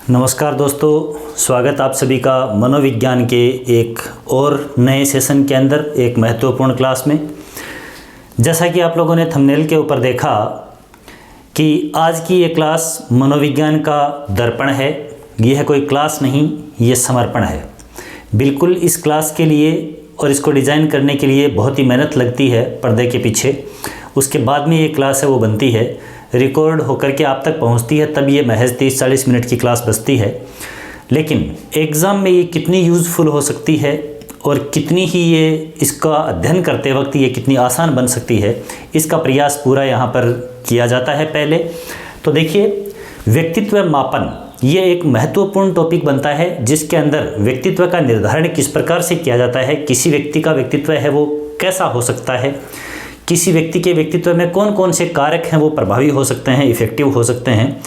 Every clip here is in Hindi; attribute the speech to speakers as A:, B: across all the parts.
A: नमस्कार दोस्तों, स्वागत आप सभी का मनोविज्ञान के एक और नए सेशन के अंदर एक महत्वपूर्ण क्लास में। जैसा कि आप लोगों ने थंबनेल के ऊपर देखा कि आज की ये क्लास मनोविज्ञान का दर्पण है। यह कोई क्लास नहीं, ये समर्पण है। बिल्कुल इस क्लास के लिए और इसको डिज़ाइन करने के लिए बहुत ही मेहनत लगती है पर्दे के पीछे। उसके बाद में ये क्लास है वो बनती है, रिकॉर्ड होकर के आप तक पहुंचती है, तब ये महज 30-40 मिनट की क्लास बचती है। लेकिन एग्ज़ाम में ये कितनी यूज़फुल हो सकती है और कितनी ही ये इसका अध्ययन करते वक्त ये कितनी आसान बन सकती है, इसका प्रयास पूरा यहाँ पर किया जाता है। पहले तो देखिए, व्यक्तित्व मापन ये एक महत्वपूर्ण टॉपिक बनता है, जिसके अंदर व्यक्तित्व का निर्धारण किस प्रकार से किया जाता है, किसी व्यक्ति का व्यक्तित्व है वो कैसा हो सकता है, किसी व्यक्ति के व्यक्तित्व में कौन कौन से कारक हैं वो प्रभावी हो सकते हैं, इफ़ेक्टिव हो सकते हैं।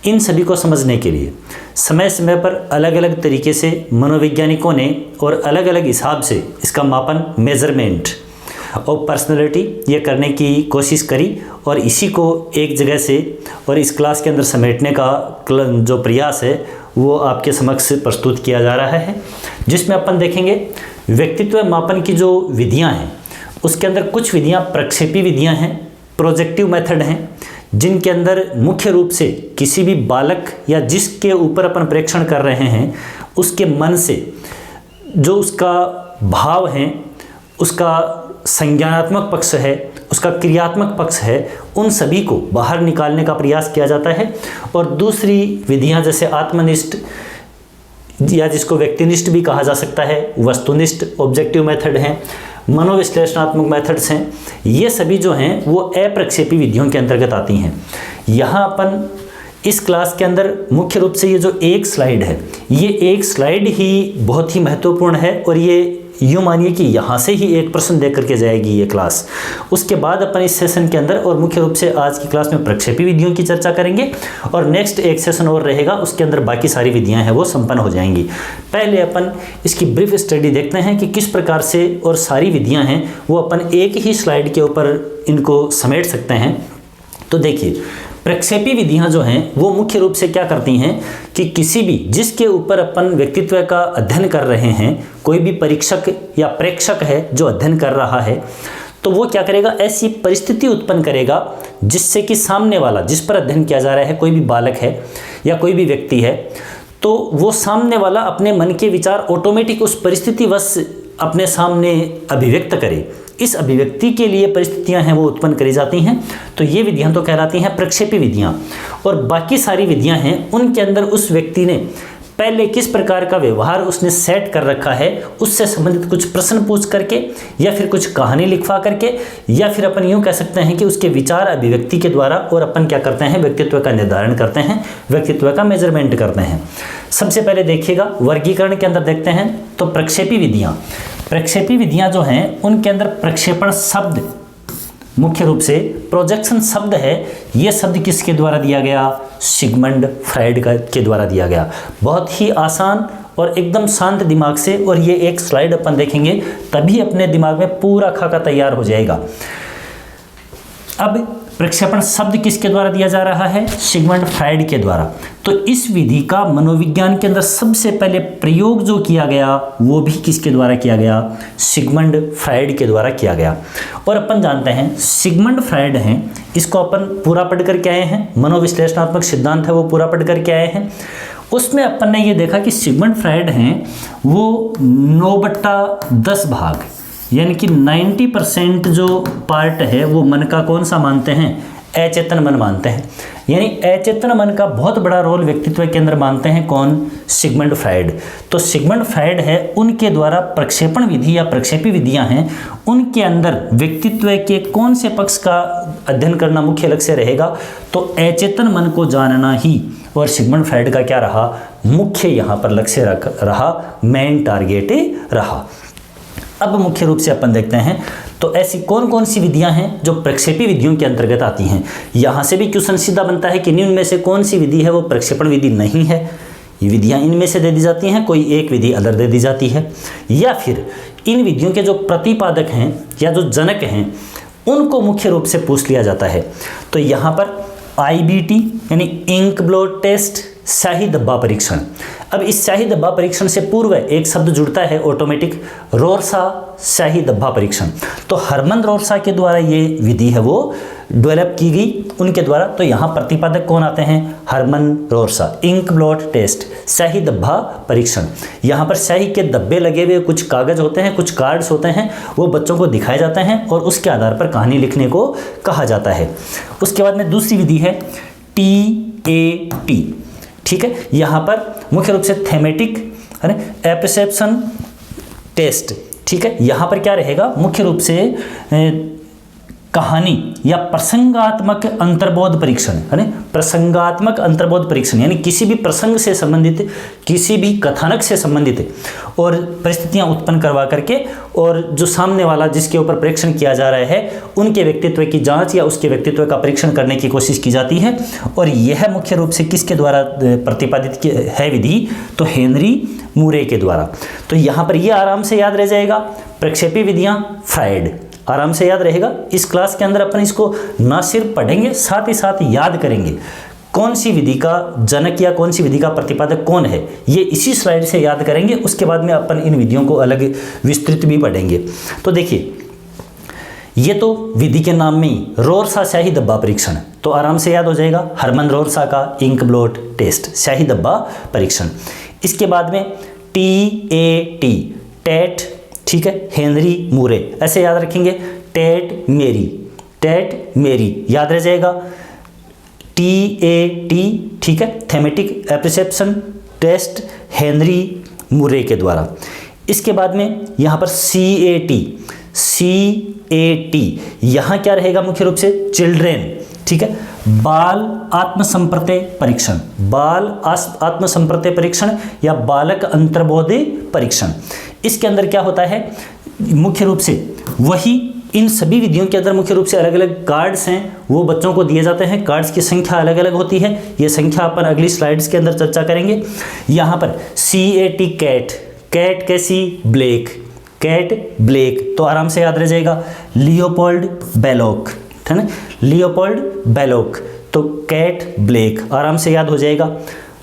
A: इन सभी को समझने के लिए समय समय पर अलग अलग तरीके से मनोवैज्ञानिकों ने और अलग अलग हिसाब से इसका मापन, मेजरमेंट और पर्सनैलिटी ये करने की कोशिश करी, और इसी को एक जगह से और इस क्लास के अंदर समेटने का जो प्रयास है वो आपके समक्ष प्रस्तुत किया जा रहा है, जिसमें अपन देखेंगे व्यक्तित्व मापन की जो विधियाँ हैं उसके अंदर कुछ विधियां प्रक्षेपी विधियां हैं, प्रोजेक्टिव मेथड हैं, जिनके अंदर मुख्य रूप से किसी भी बालक या जिसके ऊपर अपन प्रेक्षण कर रहे हैं उसके मन से जो उसका भाव है, उसका संज्ञानात्मक पक्ष है, उसका क्रियात्मक पक्ष है, उन सभी को बाहर निकालने का प्रयास किया जाता है। और दूसरी विधियां जैसे आत्मनिष्ठ या जिसको व्यक्तिनिष्ठ भी कहा जा सकता है, वस्तुनिष्ठ ऑब्जेक्टिव मेथड हैं, मनोविश्लेषणात्मक मेथड्स हैं, ये सभी जो हैं वो अप्रक्षेपी विधियों के अंतर्गत आती हैं। यहाँ अपन इस क्लास के अंदर मुख्य रूप से ये जो एक स्लाइड है, ये एक स्लाइड ही बहुत ही महत्वपूर्ण है, और ये यूँ मानिए कि यहाँ से ही एक प्रश्न दे करके जाएगी ये क्लास। उसके बाद अपन इस सेशन के अंदर और मुख्य रूप से आज की क्लास में प्रक्षेपी विधियों की चर्चा करेंगे, और नेक्स्ट एक सेशन और रहेगा, उसके अंदर बाकी सारी विधियाँ हैं वो संपन्न हो जाएंगी। पहले अपन इसकी ब्रीफ स्टडी देखते हैं कि किस प्रकार से और सारी विधियाँ हैं वो अपन एक ही स्लाइड के ऊपर इनको समेट सकते हैं। तो देखिए, प्रक्षेपी विधियां जो हैं वो मुख्य रूप से क्या करती हैं कि किसी भी जिसके ऊपर अपन व्यक्तित्व का अध्ययन कर रहे हैं, कोई भी परीक्षक या प्रेक्षक है जो अध्ययन कर रहा है, तो वो क्या करेगा, ऐसी परिस्थिति उत्पन्न करेगा जिससे कि सामने वाला जिस पर अध्ययन किया जा रहा है, कोई भी बालक है या कोई भी व्यक्ति है, तो वो सामने वाला अपने मन के विचार ऑटोमेटिक उस परिस्थितिवश अपने सामने अभिव्यक्त करे। इस अभिव्यक्ति के लिए परिस्थितियां हैं वो उत्पन्न करी जाती हैं। तो ये विधियां तो कहलाती हैं प्रक्षेपी विधियां। और बाकी सारी विधियां हैं उनके अंदर उस व्यक्ति ने पहले किस प्रकार का व्यवहार उसने सेट कर रखा है, उससे संबंधित कुछ प्रश्न पूछ करके या फिर कुछ कहानी लिखवा करके, या फिर अपन यूँ कह सकते हैं कि उसके विचार अभिव्यक्ति के द्वारा और अपन क्या करते हैं, व्यक्तित्व का निर्धारण करते हैं, व्यक्तित्व का मेजरमेंट करते हैं। सबसे पहले देखिएगा वर्गीकरण के अंदर देखते हैं तो प्रक्षेपी विधियां जो हैं उनके अंदर प्रक्षेपण शब्द मुख्य रूप से प्रोजेक्शन शब्द है। यह शब्द किसके द्वारा दिया गया, सिगमंड फ्राइड के द्वारा दिया गया। बहुत ही आसान और एकदम शांत दिमाग से, और ये एक स्लाइड अपन देखेंगे तभी अपने दिमाग में पूरा खाका तैयार हो जाएगा। अब प्रक्षेपण शब्द किसके द्वारा दिया जा रहा है, सिगमंड फ्राइड के द्वारा। तो इस विधि का मनोविज्ञान के अंदर सबसे पहले प्रयोग जो किया गया वो भी किसके द्वारा किया गया, सिगमंड फ्राइड के द्वारा किया गया। और अपन जानते हैं सिगमंड फ्राइड हैं, इसको अपन पूरा पढ़ करके आए हैं, मनोविश्लेषणात्मक सिद्धांत है वो पूरा पढ़ करके आए हैं। उसमें अपन ने ये देखा कि सिगमंड फ्राइड हैं वो 9/10 भाग यानी कि 90% जो पार्ट है वो मन का कौन सा मानते हैं, अचेतन मन मानते हैं। यानी अचेतन मन का बहुत बड़ा रोल व्यक्तित्व के अंदर मानते हैं कौन, सिगमंड फ्राइड। तो सिगमंड फ्राइड है, उनके द्वारा प्रक्षेपण विधि या प्रक्षेपी विधियां हैं, उनके अंदर व्यक्तित्व के कौन से पक्ष का अध्ययन करना मुख्य लक्ष्य रहेगा, तो अचेतन मन को जानना ही। और सिगमंड फ्राइड का क्या रहा, मुख्य यहाँ पर लक्ष्य रहा, मेन टारगेट रहा। अब मुख्य रूप से अपन देखते हैं तो ऐसी कौन कौन सी विधियां हैं जो प्रक्षेपी विधियों के अंतर्गत आती हैं। यहाँ से भी क्वेश्चन सीधा बनता है कि निम्न में से कौन सी विधि है वो प्रक्षेपण विधि नहीं है। ये विधियां इनमें से दे दी जाती हैं, कोई एक विधि अदर दे दी जाती है, या फिर इन विधियों के जो प्रतिपादक हैं या जो जनक हैं उनको मुख्य रूप से पूछ लिया जाता है। तो यहाँ पर IBT यानी इंक ब्लोट टेस्ट, शाही डब्बा परीक्षण। अब इस शाही डब्बा परीक्षण से पूर्व एक शब्द जुड़ता है ऑटोमेटिक, रोरसा शाही डब्बा परीक्षण। तो हरमन रोरसा के द्वारा ये विधि है वो डेवलप की गई उनके द्वारा। तो यहाँ प्रतिपादक कौन आते हैं? हरमन रोरसा। इंक ब्लॉट टेस्ट, शाही डब्बा परीक्षण। यहाँ पर शाही के डब्बे लगे हुए कुछ कागज होते हैं, कुछ कार्ड्स होते हैं, वो बच्चों को दिखाए जाते हैं और उसके आधार पर कहानी लिखने को कहा जाता है। उसके बाद में दूसरी विधि है TAT, ठीक है। यहाँ पर मुख्य रूप से थेमेटिक एप्रिसिएशन टेस्ट, ठीक है। यहाँ पर क्या रहेगा? मुख्य रूप से कहानी या प्रसंगात्मक अंतर्बोध परीक्षण, है प्रसंगात्मक अंतर्बोध परीक्षण, यानी किसी भी प्रसंग से संबंधित, किसी भी कथानक से संबंधित और परिस्थितियां उत्पन्न करवा करके और जो सामने वाला जिसके ऊपर परीक्षण किया जा रहा है उनके व्यक्तित्व की जांच या उसके व्यक्तित्व का परीक्षण करने की कोशिश की जाती है। और यह मुख्य रूप से किसके द्वारा प्रतिपादित है विधि? तो हेनरी मूरे के द्वारा। तो यहाँ पर यह आराम से याद रह जाएगा। प्रक्षेपी विधियाँ फ्रायड, आराम से याद रहेगा। इस क्लास के अंदर अपन इसको ना सिर्फ पढ़ेंगे, साथ ही साथ याद करेंगे कौन सी विधि का जनक या कौन सी विधि का प्रतिपादक कौन है, ये इसी स्लाइड से याद करेंगे। उसके बाद में अपन इन विधियों को अलग विस्तृत भी पढ़ेंगे। तो देखिए, ये तो विधि के नाम में ही रोरसा शाही डब्बा परीक्षण, तो आराम से याद हो जाएगा। हरमन रोरसा का इंक ब्लॉट टेस्ट, शाही डब्बा परीक्षण। इसके बाद में TAT, टैट, ठीक है, हेनरी मूरे, ऐसे याद रखेंगे। टैट मेरी, टैट मेरी याद रह जाएगा। TAT, ठीक है, थेमेटिक एप्रिसिएशन टेस्ट, हेनरी मूरे के द्वारा। इसके बाद में यहाँ पर CAT, यहाँ क्या रहेगा? मुख्य रूप से चिल्ड्रेन, ठीक है, बाल आत्मसंप्रत्यय परीक्षण, बाल आत्मसंप्रत्यय परीक्षण या बालक अंतर्बोधि परीक्षण। इसके अंदर क्या होता है? मुख्य रूप से वही इन सभी विधियों के अंदर मुख्य रूप से अलग अलग कार्ड्स हैं, वो बच्चों को दिए जाते हैं। कार्ड्स की संख्या अलग अलग होती है, ये संख्या अपन अगली स्लाइड्स के अंदर चर्चा करेंगे। यहाँ पर CAT कैट, कैट कैसी? ब्लैक, कैट ब्लैक, तो आराम से याद रह जाएगा। लियोपोल्ड बेलोक, है ना, लियोपोल्ड बेलोक, तो कैट ब्लैक आराम से याद हो जाएगा।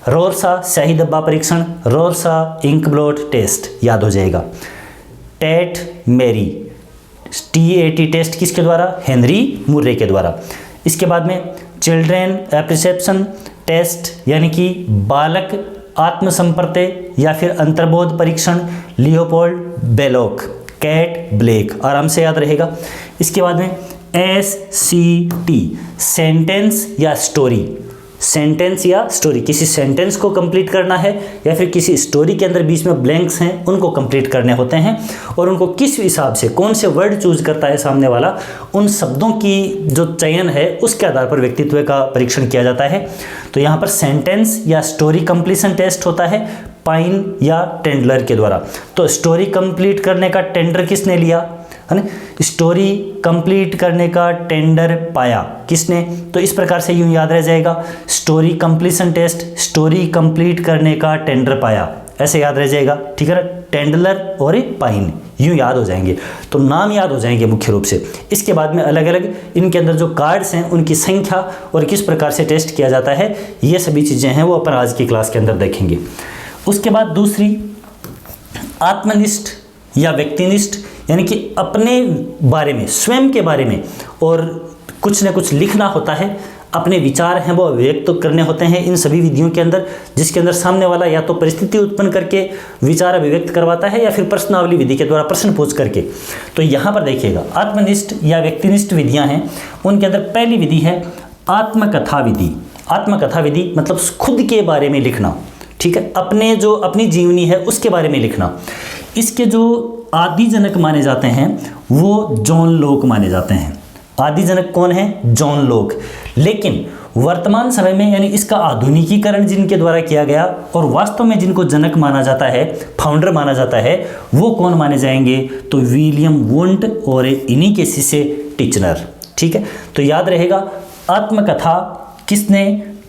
A: रोरसा शाही डब्बा परीक्षण, रोरसा इंक ब्लॉट टेस्ट याद हो जाएगा। टैट मेरी, TAT टेस्ट किसके द्वारा? हेनरी मूरे के द्वारा। इसके बाद में चिल्ड्रेन एप्रिसिएशन टेस्ट, यानी कि बालक आत्मसंप्रत्यय या फिर अंतर्बोध परीक्षण, लियोपोल्ड बेलोक, कैट ब्लैक आराम से याद रहेगा। इसके बाद में SCT, सेंटेंस या स्टोरी, सेंटेंस या स्टोरी, किसी सेंटेंस को कंप्लीट करना है या फिर किसी स्टोरी के अंदर बीच में ब्लैंक्स हैं उनको कंप्लीट करने होते हैं, और उनको किस हिसाब से कौन से वर्ड चूज करता है सामने वाला, उन शब्दों की जो चयन है उसके आधार पर व्यक्तित्व का परीक्षण किया जाता है। तो यहाँ पर सेंटेंस या स्टोरी कंप्लीशन टेस्ट होता है पाइन या टेंडलर के द्वारा। तो स्टोरी कंप्लीट करने का टेंडर किसने लिया? है ना, स्टोरी कंप्लीट करने का टेंडर पाया किसने? तो इस प्रकार से यूं याद रह जाएगा। Story completion test, story complete करने का टेंडर पाया, ऐसे याद रह जाएगा, ठीक है ना। टेंडलर और पाइन यूं याद हो जाएंगे, तो नाम याद हो जाएंगे मुख्य रूप से। इसके बाद में अलग अलग इनके अंदर जो कार्ड्स हैं उनकी संख्या और किस प्रकार से टेस्ट किया जाता है, ये सभी चीज़ें हैं वो अपन आज की क्लास के अंदर देखेंगे। उसके बाद दूसरी आत्मनिष्ठ या व्यक्तिनिष्ठ, यानी कि अपने बारे में, स्वयं के बारे में और कुछ न कुछ लिखना होता है, अपने विचार हैं वो व्यक्त करने होते हैं इन सभी विधियों के अंदर, जिसके अंदर सामने वाला या तो परिस्थिति उत्पन्न करके विचार अभिव्यक्त करवाता है या फिर प्रश्नावली विधि के द्वारा प्रश्न पूछ करके। तो यहाँ पर देखिएगा, आत्मनिष्ठ या व्यक्तिनिष्ठ विधियाँ हैं, उनके अंदर पहली विधि है आत्मकथा विधि। आत्मकथा विधि मतलब खुद के बारे में लिखना, ठीक है, अपने जो अपनी जीवनी है उसके बारे में लिखना। इसके जो आदि जनक माने जाते हैं वो जॉन लोक माने जाते हैं। आदि जनक कौन है? जॉन लोक। लेकिन वर्तमान समय में यानी इसका आधुनिकीकरण जिनके द्वारा किया गया और वास्तव में जिनको जनक माना जाता है, फाउंडर माना जाता है, वो कौन माने जाएंगे? तो विलियम वुंट और इन्हीं के शिष्य टिचनर, ठीक है। तो याद रहेगा, आत्मकथा किसने?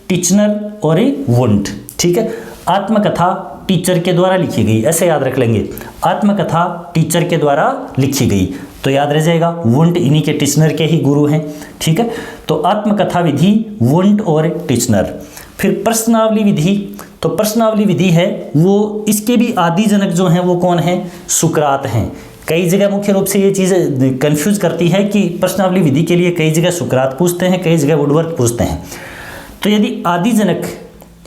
A: टिचनर और वुंट, ठीक है। आत्मकथा टीचर के द्वारा लिखी गई, ऐसे याद रख लेंगे, आत्मकथा टीचर के द्वारा लिखी गई। तो याद रह जाएगा वुंट इन्हीं के टिचनर के ही गुरु हैं। ठीक है, तो आत्मकथा विधि वुंट और टिचनर। फिर प्रश्नावली विधि, तो प्रश्नावली विधि है वो, इसके भी आदि जनक जो हैं वो कौन है, सुकरात हैं। कई जगह मुख्य रूप से ये चीज़ कंफ्यूज करती है कि प्रश्नावली विधि के लिए कई जगह सुकरात पूछते हैं, कई जगह वुडवर्थ पूछते हैं। तो यदि आदि जनक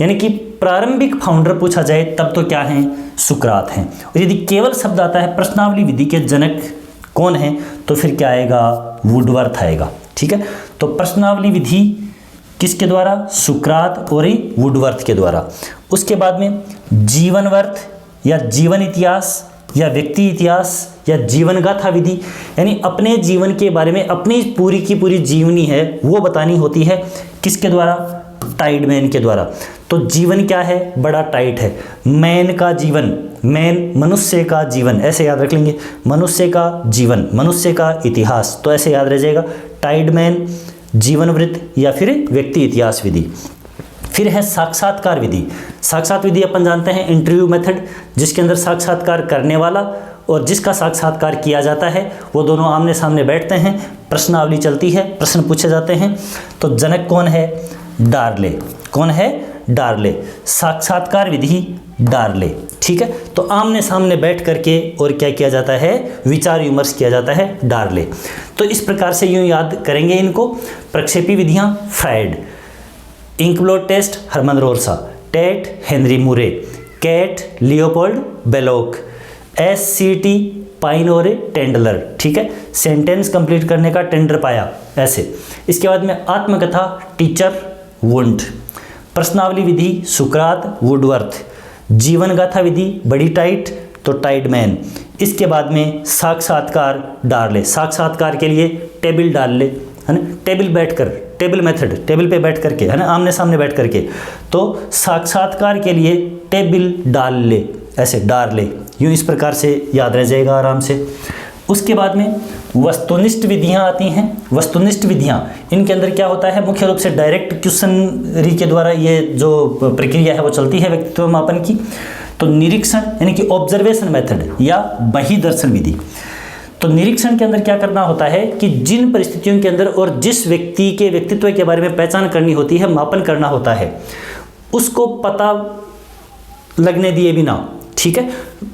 A: यानी कि प्रारंभिक फाउंडर पूछा जाए तब तो क्या है, सुकरात हैं। और यदि केवल शब्द आता है प्रश्नावली विधि के जनक कौन है, तो फिर क्या आएगा, वुडवर्थ आएगा। ठीक है, तो प्रश्नावली विधि किसके द्वारा, सुकरात और वुडवर्थ के द्वारा। उसके बाद में जीवनवर्थ या जीवन इतिहास या व्यक्ति इतिहास या जीवन गाथा विधि, यानी अपने जीवन के बारे में अपनी पूरी की पूरी जीवनी है वो बतानी होती है, किसके द्वारा, टाइडमैन के द्वारा। तो जीवन क्या है, बड़ा टाइट है, मैन का जीवन, मैन मनुष्य का जीवन, ऐसे याद रख लेंगे, मनुष्य का जीवन, मनुष्य का इतिहास, तो ऐसे याद रह जाएगा टाइडमैन, जीवन वृत्त या फिर व्यक्ति इतिहास विधि। फिर है साक्षात्कार विधि। साक्षात विधि अपन जानते हैं इंटरव्यू मेथड, जिसके अंदर साक्षात्कार करने वाला और जिसका साक्षात्कार किया जाता है वो दोनों आमने सामने बैठते हैं, प्रश्नावली चलती है, प्रश्न पूछे जाते हैं। तो जनक कौन है, डार्ले, कौन है, डार्ले, साक्षात्कार विधि डार्ले। ठीक है, तो आमने सामने बैठ करके और क्या किया जाता है, विचार विमर्श किया जाता है, डार्ले। तो इस प्रकार से यूँ याद करेंगे इनको। प्रक्षेपी विधियाँ Freud, inkblot test Hermann Rorschach, TAT Henry Murray, CAT Leopold Bellak, SCT Payne और टेंडलर। ठीक है, सेंटेंस कंप्लीट करने का टेंडर पाया, ऐसे। इसके बाद में आत्मकथा टीचर वुंट, प्रश्नावली विधि सुकरात वुडवर्थ, जीवन गाथा विधि बड़ी टाइट तो टाइडमैन। इसके बाद में साक्षात्कार डार्ले, साक्षात्कार के लिए टेबल डाल ले, है ना, टेबल बैठकर, टेबल मेथड, टेबल पे बैठ करके, है ना, आमने सामने बैठ करके, तो साक्षात्कार के लिए टेबल डाल ले, ऐसे डाल ले, यूँ इस प्रकार से याद रह जाएगा आराम से। उसके बाद में वस्तुनिष्ठ विधियाँ आती हैं। वस्तुनिष्ठ विधियाँ, इनके अंदर क्या होता है, मुख्य रूप से डायरेक्ट क्वेश्चनरी के द्वारा ये जो प्रक्रिया है वो चलती है व्यक्तित्व मापन की। तो निरीक्षण यानी कि ऑब्जर्वेशन मेथड या बहिर्दर्शन विधि। तो निरीक्षण के अंदर क्या करना होता है कि जिन परिस्थितियों के अंदर और जिस व्यक्ति के व्यक्तित्व के बारे में पहचान करनी होती है, मापन करना होता है, उसको पता लगने दिए बिना, ठीक है,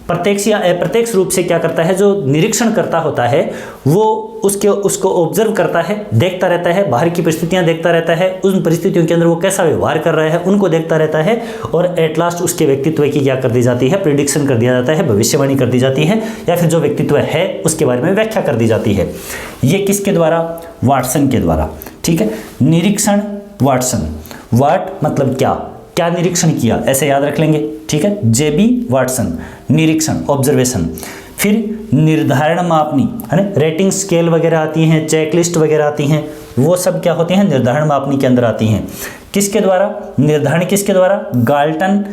A: प्रत्यक्ष या अप्रत्यक्ष रूप से क्या करता है, जो निरीक्षण करता होता है वो उसको ऑब्जर्व करता है, देखता रहता है, बाहर की परिस्थितियां देखता रहता है, उन परिस्थितियों के अंदर वो कैसा व्यवहार कर रहा है उनको देखता रहता है, और एट लास्ट उसके व्यक्तित्व की क्या कर दी जाती है, प्रिडिक्शन कर दिया जाता है, भविष्यवाणी कर दी जाती है, या फिर जो व्यक्तित्व है उसके बारे में व्याख्या कर दी जाती है। ये किसके द्वारा, वाटसन के द्वारा। ठीक है, निरीक्षण वाटसन, वाट मतलब क्या, क्या निरीक्षण किया, ऐसे याद रख लेंगे। ठीक है, JB वाटसन, निरीक्षण ऑब्जर्वेशन। फिर निर्धारण मापनी, है ना, रेटिंग स्केल वगैरह आती हैं, चेकलिस्ट वगैरह आती हैं, वो सब क्या होती हैं, निर्धारण मापनी के अंदर आती हैं। किसके द्वारा, निर्धारण किसके द्वारा, गाल्टन,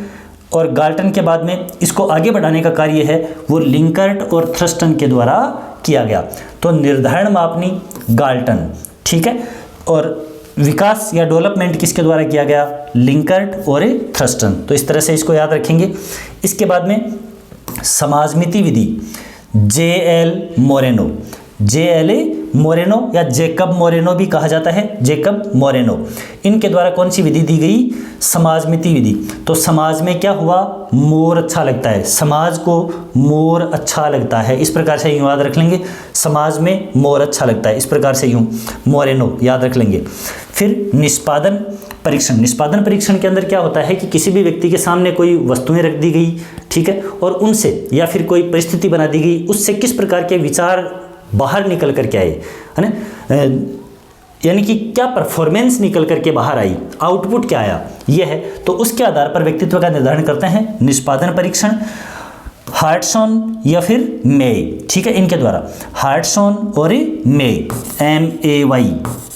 A: और गाल्टन के बाद में इसको आगे बढ़ाने का कार्य है वो लिंकर्ट और थ्रस्टन के द्वारा किया गया। तो निर्धारण मापनी गाल्टन, ठीक है, और विकास या डेवलपमेंट किसके द्वारा किया गया, लिंकर्ट और थ्रस्टन। तो इस तरह से इसको याद रखेंगे। इसके बाद में समाजमिति विधि, JL मोरेनो, JL मोरेनो या जेकब मोरेनो भी कहा जाता है, जेकब मोरेनो, इनके द्वारा कौन सी विधि दी गई, समाजमिति विधि। तो समाज में क्या हुआ, मोर अच्छा लगता है, समाज को मोर अच्छा लगता है, इस प्रकार से यूँ याद रख लेंगे, समाज में मोर अच्छा लगता है, इस प्रकार से यूँ मोरेनो याद रख लेंगे। फिर निष्पादन परीक्षण, निष्पादन परीक्षण के अंदर क्या होता है कि किसी भी व्यक्ति के सामने कोई वस्तुएं रख दी गई, ठीक है, और उनसे या फिर कोई परिस्थिति बना दी गई, उससे किस प्रकार के विचार बाहर निकल करके आए, है ना, यानी कि क्या परफॉर्मेंस निकल करके बाहर आई, आउटपुट क्या आया, ये है। तो उसके आधार पर व्यक्तित्व का निर्धारण करते हैं निष्पादन परीक्षण, हार्टसॉन या फिर मे, ठीक है, इनके द्वारा, हार्टसॉन और मे, MAY,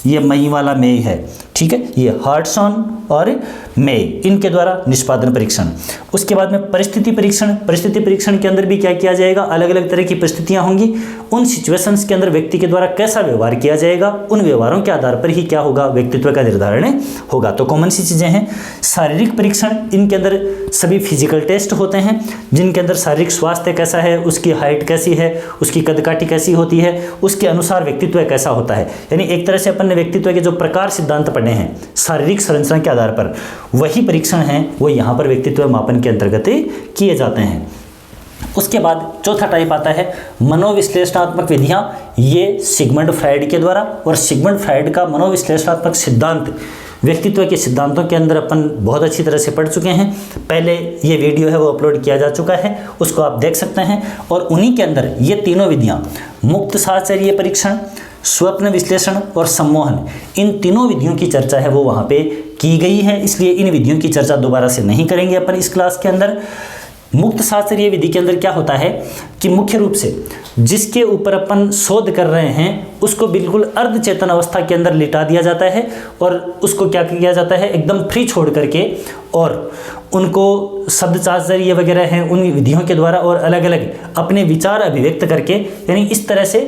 A: ये मई वाला मे है, ठीक है, ये हार्टसन और मे, इनके द्वारा निष्पादन परीक्षण। उसके बाद में परिस्थिति परीक्षण। परिस्थिति परीक्षण के अंदर भी क्या किया जाएगा, अलग अलग तरह की परिस्थितियां होंगी, उन सिचुएशंस के अंदर व्यक्ति के द्वारा कैसा व्यवहार किया जाएगा, उन व्यवहारों के आधार पर ही क्या होगा, व्यक्तित्व का निर्धारण होगा। तो कॉमन सी चीजें हैं। शारीरिक परीक्षण, इनके अंदर सभी फिजिकल टेस्ट होते हैं, जिनके अंदर शारीरिक स्वास्थ्य कैसा है, उसकी हाइट कैसी है, उसकी कदकाठी कैसी होती है, उसके अनुसार व्यक्तित्व कैसा होता है। यानी एक तरह से अपन ने व्यक्तित्व के जो प्रकार सिद्धांत पढ़े हैं शारीरिक संरचना के आधार पर, वही परीक्षण हैं वो यहाँ पर व्यक्तित्व मापन के अंतर्गत किए जाते हैं। उसके बाद चौथा टाइप आता है मनोविश्लेषणात्मक विधियां। ये सिगमंड फ्राइड के द्वारा, और सिगमंड फ्राइड का मनोविश्लेषणात्मक सिद्धांत व्यक्तित्व के सिद्धांतों के अंदर अपन बहुत अच्छी तरह से पढ़ चुके हैं। पहले ये वीडियो है वो अपलोड किया जा चुका है, उसको आप देख सकते हैं। और उन्हीं के अंदर ये तीनों विधियां, मुक्त साहचर्य परीक्षण, स्वप्न विश्लेषण और सम्मोहन, इन तीनों विधियों की चर्चा है वो वहाँ पे की गई है, इसलिए इन विधियों की चर्चा दोबारा से नहीं करेंगे अपन इस क्लास के अंदर। मुक्त शास्त्रीय विधि के अंदर क्या होता है कि मुख्य रूप से जिसके ऊपर अपन शोध कर रहे हैं उसको बिल्कुल अर्ध चेतन अवस्था के अंदर लिटा दिया जाता है और उसको क्या किया जाता है, एकदम फ्री छोड़ करके, और उनको शब्द चातुर्य वगैरह हैं उन विधियों के द्वारा और अलग अलग अपने विचार अभिव्यक्त करके, यानी इस तरह से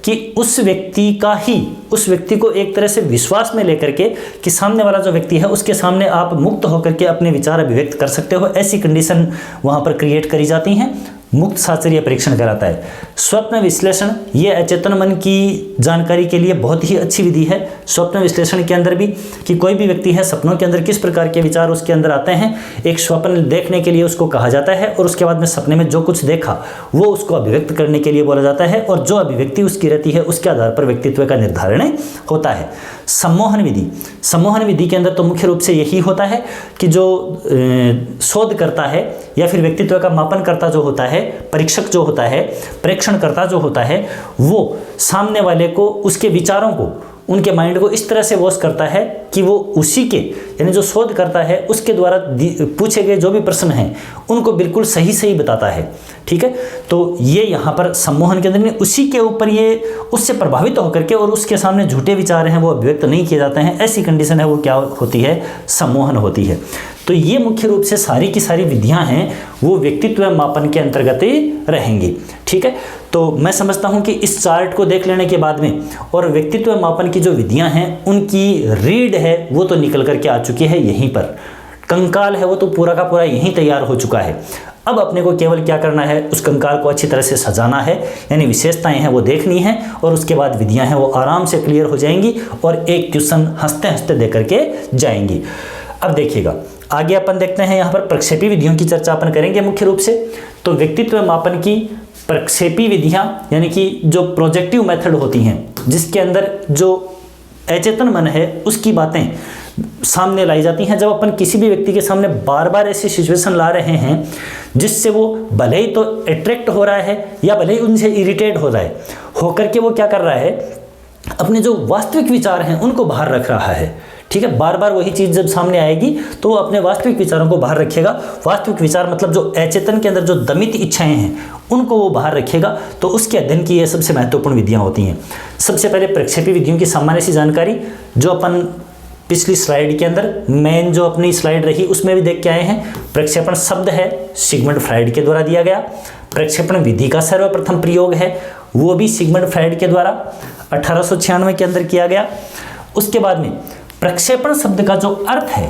A: कि उस व्यक्ति को एक तरह से विश्वास में लेकर के कि सामने वाला जो व्यक्ति है उसके सामने आप मुक्त होकर के अपने विचार अभिव्यक्त कर सकते हो, ऐसी कंडीशन वहाँ पर क्रिएट करी जाती हैं। मुक्त शास्त्रीय परीक्षण कराता है। स्वप्न विश्लेषण, ये अचेतन मन की जानकारी के लिए बहुत ही अच्छी विधि है। स्वप्न विश्लेषण के अंदर भी कि कोई भी व्यक्ति है सपनों के अंदर किस प्रकार के विचार उसके अंदर आते हैं, एक स्वप्न देखने के लिए उसको कहा जाता है, और उसके बाद में सपने में जो कुछ देखा वो उसको अभिव्यक्त करने के लिए बोला जाता है, और जो अभिव्यक्ति उसकी रहती है उसके आधार पर व्यक्तित्व का निर्धारण होता है। सम्मोहन विधि, सम्मोहन विधि के अंदर तो मुख्य रूप से यही होता है कि जो शोध करता है या फिर व्यक्तित्व का मापन करता जो होता है, परीक्षक जो होता है, प्रेक्षणकर्ता जो होता है, वो सामने वाले को उसके विचारों को, उनके माइंड को इस तरह से वॉश करता है कि वो उसी के, यानी जो शोध करता है उसके द्वारा पूछे गए जो भी प्रश्न हैं उनको बिल्कुल सही सही बताता है। ठीक है, तो ये यहाँ पर सम्मोहन के अंदर उसी के ऊपर ये उससे प्रभावित होकर के और उसके सामने झूठे विचार हैं वो अभिव्यक्त नहीं किए जाते हैं, ऐसी कंडीशन है वो क्या होती है, सम्मोहन होती है। तो ये मुख्य रूप से सारी की सारी विधियां हैं वो व्यक्तित्व मापन के अंतर्गत रहेंगी। ठीक है, तो मैं समझता हूं कि इस चार्ट को देख लेने के बाद में और व्यक्तित्व मापन की जो विधियां हैं उनकी रीड है वो तो निकल करके आ चुकी है, यहीं पर कंकाल है वो तो पूरा का पूरा यहीं तैयार हो चुका है। अब अपने को केवल क्या करना है, उस कंकाल को अच्छी तरह से सजाना है, यानी विशेषताएं हैं वो देखनी है, और उसके बाद विधियां हैं वो आराम से क्लियर हो जाएंगी और एक क्वेश्चन हंसते हंसते दे करके जाएंगी। अब देखिएगा आगे अपन देखते हैं, यहाँ पर प्रक्षेपी विधियों की चर्चा अपन करेंगे मुख्य रूप से। तो व्यक्तित्व मापन की प्रक्षेपी विधियां, यानी कि जो प्रोजेक्टिव मेथड होती हैं जिसके अंदर जो अचेतन मन है उसकी बातें सामने लाई जाती हैं। जब अपन किसी भी व्यक्ति के सामने बार बार ऐसी सिचुएशन ला रहे हैं जिससे वो भले ही तो अट्रैक्ट हो रहा है या भले ही उनसे इरिटेट हो रहा है, होकर के वो क्या कर रहा है, अपने जो वास्तविक विचार हैं उनको बाहर रख रहा है। ठीक है, बार बार वही चीज़ जब सामने आएगी तो वो अपने वास्तविक विचारों को बाहर रखेगा। वास्तविक विचार मतलब जो अचेतन के अंदर जो दमित इच्छाएं हैं उनको वो बाहर रखेगा। तो उसके अध्ययन की ये सबसे महत्वपूर्ण विधियां होती हैं। सबसे पहले प्रक्षेपी विधियों की सामान्य सी जानकारी जो अपन पिछली स्लाइड के अंदर मेन जो अपनी स्लाइड रही उसमें भी देख के आए हैं। प्रक्षेपण शब्द है सिगमंड फ्राइड के द्वारा दिया गया। प्रक्षेपण विधि का सर्वप्रथम प्रयोग है वो भी सिगमंड फ्राइड के द्वारा 1896 के अंदर किया गया। उसके बाद में प्रक्षेपण शब्द का जो अर्थ है,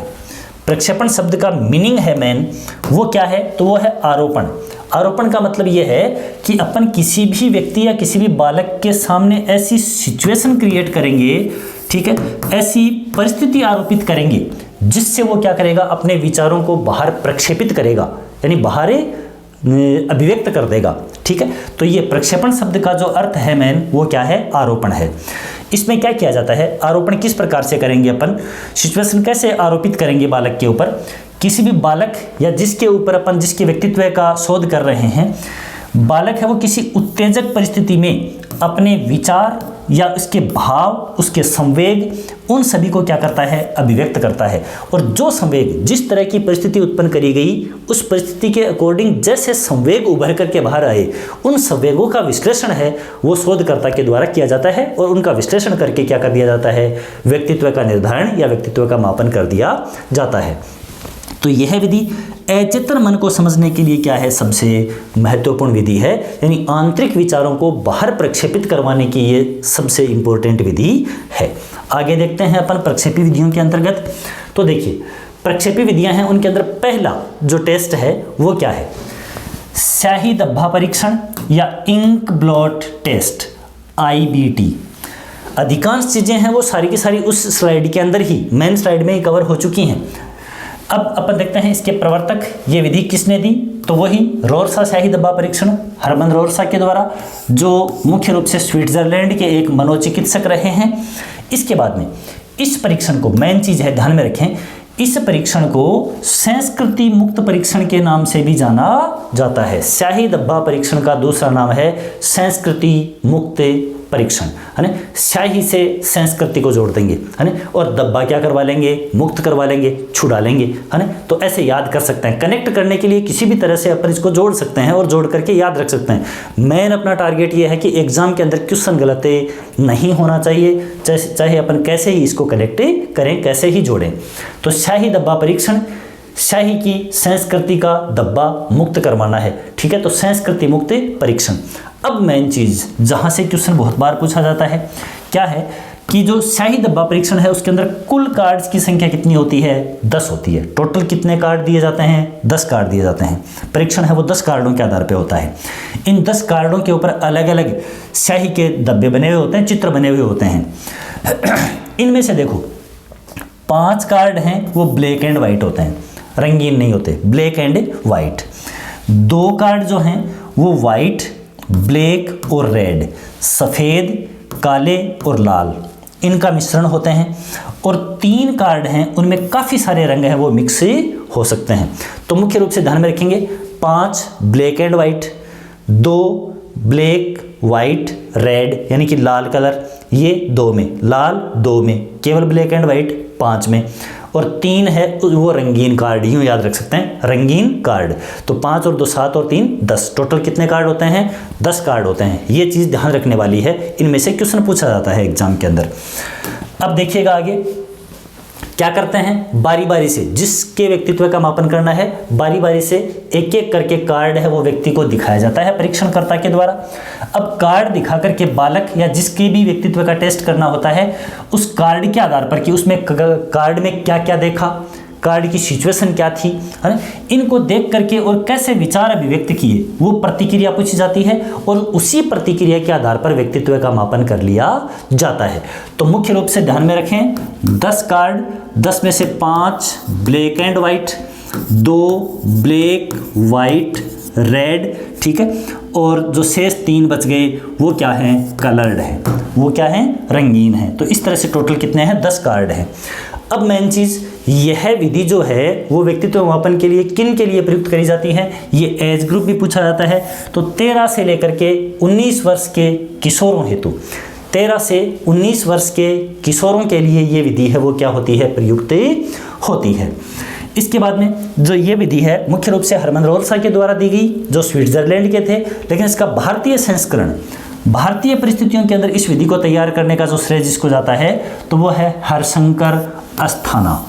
A: प्रक्षेपण शब्द का मीनिंग है मेन वो क्या है, तो वो है आरोपण। आरोपण का मतलब ये है कि अपन किसी भी व्यक्ति या किसी भी बालक के सामने ऐसी सिचुएशन क्रिएट करेंगे, ठीक है, ऐसी परिस्थिति आरोपित करेंगे जिससे वो क्या करेगा, अपने विचारों को बाहर प्रक्षेपित करेगा, यानी बाहर अभिव्यक्त कर देगा। ठीक है, तो ये प्रक्षेपण शब्द का जो अर्थ है मेन वो क्या है, आरोपण है। इसमें क्या किया जाता है, आरोपण किस प्रकार से करेंगे अपन, सिचुएशन कैसे आरोपित करेंगे बालक के ऊपर। किसी भी बालक या जिसके ऊपर अपन जिसके व्यक्तित्व का शोध कर रहे हैं, बालक है वो किसी उत्तेजक परिस्थिति में अपने विचार या उसके भाव, उसके संवेग, उन सभी को क्या करता है, अभिव्यक्त करता है। और जो संवेग, जिस तरह की परिस्थिति उत्पन्न करी गई, उस परिस्थिति के अकॉर्डिंग जैसे संवेग उभर करके बाहर आए, उन संवेगों का विश्लेषण है वो शोधकर्ता के द्वारा किया जाता है और उनका विश्लेषण करके क्या कर दिया जाता है, व्यक्तित्व का निर्धारण या व्यक्तित्व का मापन कर दिया जाता है। तो यह विधि अचेतन मन को समझने के लिए क्या है, सबसे महत्वपूर्ण विधि है, यानी आंतरिक विचारों को बाहर प्रक्षेपित करवाने की ये सबसे इंपॉर्टेंट विधि है। आगे देखते हैं अपन प्रक्षेपी विधियों के अंतर्गत। तो देखिए प्रक्षेपी विधियां हैं, उनके अंदर पहला जो टेस्ट है वो क्या है, स्याही धब्बा परीक्षण या इंक ब्लॉट टेस्ट, IBT। अधिकांश चीजें हैं वो सारी की सारी उस स्लाइड के अंदर ही, मेन स्लाइड में ही कवर हो चुकी हैं। अब अपन देखते हैं इसके प्रवर्तक, ये विधि किसने दी, तो वही रोरसा स्याही धब्बा परीक्षण, हरमन रोरसा के द्वारा, जो मुख्य रूप से स्विट्जरलैंड के एक मनोचिकित्सक रहे हैं। इसके बाद में इस परीक्षण को, मेन चीज है ध्यान में रखें, इस परीक्षण को संस्कृति मुक्त परीक्षण के नाम से भी जाना जाता है। स्याही धब्बा परीक्षण का दूसरा नाम है संस्कृति मुक्त परीक्षण, है ना। स्याही से संस्कृति को जोड़ देंगे, है ना, और धब्बा क्या करवा लेंगे, मुक्त करवा लेंगे, छुड़ा लेंगे, है ना। तो ऐसे याद कर सकते हैं, कनेक्ट करने के लिए किसी भी तरह से अपन इसको जोड़ सकते हैं और जोड़ करके याद रख सकते हैं। मेन अपना टारगेट ये है कि एग्जाम के अंदर क्वेश्चन गलत नहीं होना चाहिए, चाहे अपन कैसे ही इसको कनेक्ट करें, कैसे ही जोड़ें। तो स्याही धब्बा परीक्षण, स्याही की संस्कृति का धब्बा मुक्त करवाना है, ठीक है। तो संस्कृति मुक्त परीक्षण। अब मेन चीज जहां से क्वेश्चन बहुत बार पूछा जाता है, क्या है कि जो स्याही धब्बा परीक्षण है उसके अंदर कुल कार्ड्स की संख्या कितनी होती है, 10 होती है। टोटल कितने कार्ड दिए जाते हैं, 10 कार्ड दिए जाते हैं। परीक्षण है वो 10 कार्डों के आधार पे होता है। इन 10 कार्डों के ऊपर अलग अलग स्याही के धब्बे बने हुए होते हैं, चित्र बने हुए होते हैं। इनमें से देखो 5 कार्ड हैं वो ब्लैक एंड व्हाइट होते हैं, रंगीन नहीं होते, ब्लैक एंड व्हाइट। 2 कार्ड जो हैं वो व्हाइट, ब्लैक और रेड, सफ़ेद, काले और लाल, इनका मिश्रण होते हैं। और 3 कार्ड हैं उनमें काफ़ी सारे रंग हैं वो मिक्स हो सकते हैं। तो मुख्य रूप से ध्यान में रखेंगे 5 black and white, 2 black white red यानी कि लाल कलर, ये 2 में, लाल 2 में, केवल ब्लैक एंड वाइट 5 में, और 3 है वो रंगीन कार्ड, यूँ याद रख सकते हैं, रंगीन कार्ड। तो 5 और 2 7 और 3 10, टोटल कितने कार्ड होते हैं, 10 कार्ड होते हैं। ये चीज़ ध्यान रखने वाली है, इनमें से क्वेश्चन पूछा जाता है एग्जाम के अंदर। अब देखिएगा आगे क्या करते हैं, बारी बारी से जिसके व्यक्तित्व का मापन करना है, बारी बारी से एक एक करके कार्ड है वो व्यक्ति को दिखाया जाता है परीक्षणकर्ता के द्वारा। अब कार्ड दिखा करके बालक या जिसके भी व्यक्तित्व का टेस्ट करना होता है, उस कार्ड के आधार पर कि उसमें कार्ड में क्या क्या देखा, कार्ड की सिचुएशन क्या थी, है ना, इनको देख करके और कैसे विचार अभिव्यक्त किए वो प्रतिक्रिया पूछी जाती है, और उसी प्रतिक्रिया के आधार पर व्यक्तित्व का मापन कर लिया जाता है। तो मुख्य रूप से ध्यान में रखें 10 कार्ड, 10 में से 5 black and white, 2 black white red, ठीक है, और जो शेष 3 बच गए वो क्या हैं, कलर्ड है, वो क्या हैं, रंगीन है। तो इस तरह से टोटल कितने हैं, 10 कार्ड हैं। अब मेन चीज़, यह विधि जो है वो व्यक्तित्व मापन के लिए किन के लिए प्रयुक्त करी जाती है, ये एज ग्रुप भी पूछा जाता है। तो 13 से लेकर के 19 वर्ष के किशोरों हेतु, 13 से 19 वर्ष के किशोरों के लिए ये विधि है वो क्या होती है, प्रयुक्त होती है। इसके बाद में जो ये विधि है मुख्य रूप से हरमन रोरसा के द्वारा दी गई, जो स्विट्जरलैंड के थे, लेकिन इसका भारतीय संस्करण, भारतीय परिस्थितियों के अंदर इस विधि को तैयार करने का जो श्रेय जिसको जाता है तो वो है हरशंकर अस्थाना,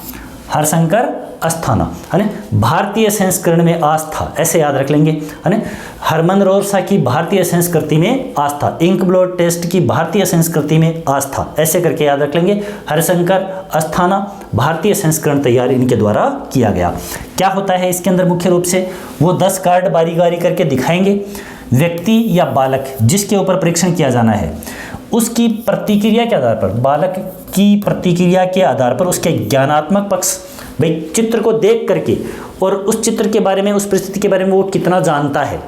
A: हरशंकर अस्थाना, है ना। भारतीय संस्करण में आस्था, ऐसे याद रख लेंगे, है ना। हरमन रोरसा की भारतीय संस्कृति में आस्था, इंक ब्लॉट टेस्ट की भारतीय संस्कृति में आस्था, ऐसे करके याद रख लेंगे। हरशंकर अस्थाना भारतीय संस्करण तैयार इनके द्वारा किया गया। क्या होता है इसके अंदर, मुख्य रूप से वो 10 कार्ड बारी बारी करके दिखाएंगे, व्यक्ति या बालक जिसके ऊपर परीक्षण किया जाना है उसकी प्रतिक्रिया के आधार पर, बालक की प्रतिक्रिया के आधार पर उसके ज्ञानात्मक पक्ष, भाई चित्र को देख करके और उस चित्र के बारे में, उस परिस्थिति के बारे में वो कितना जानता है,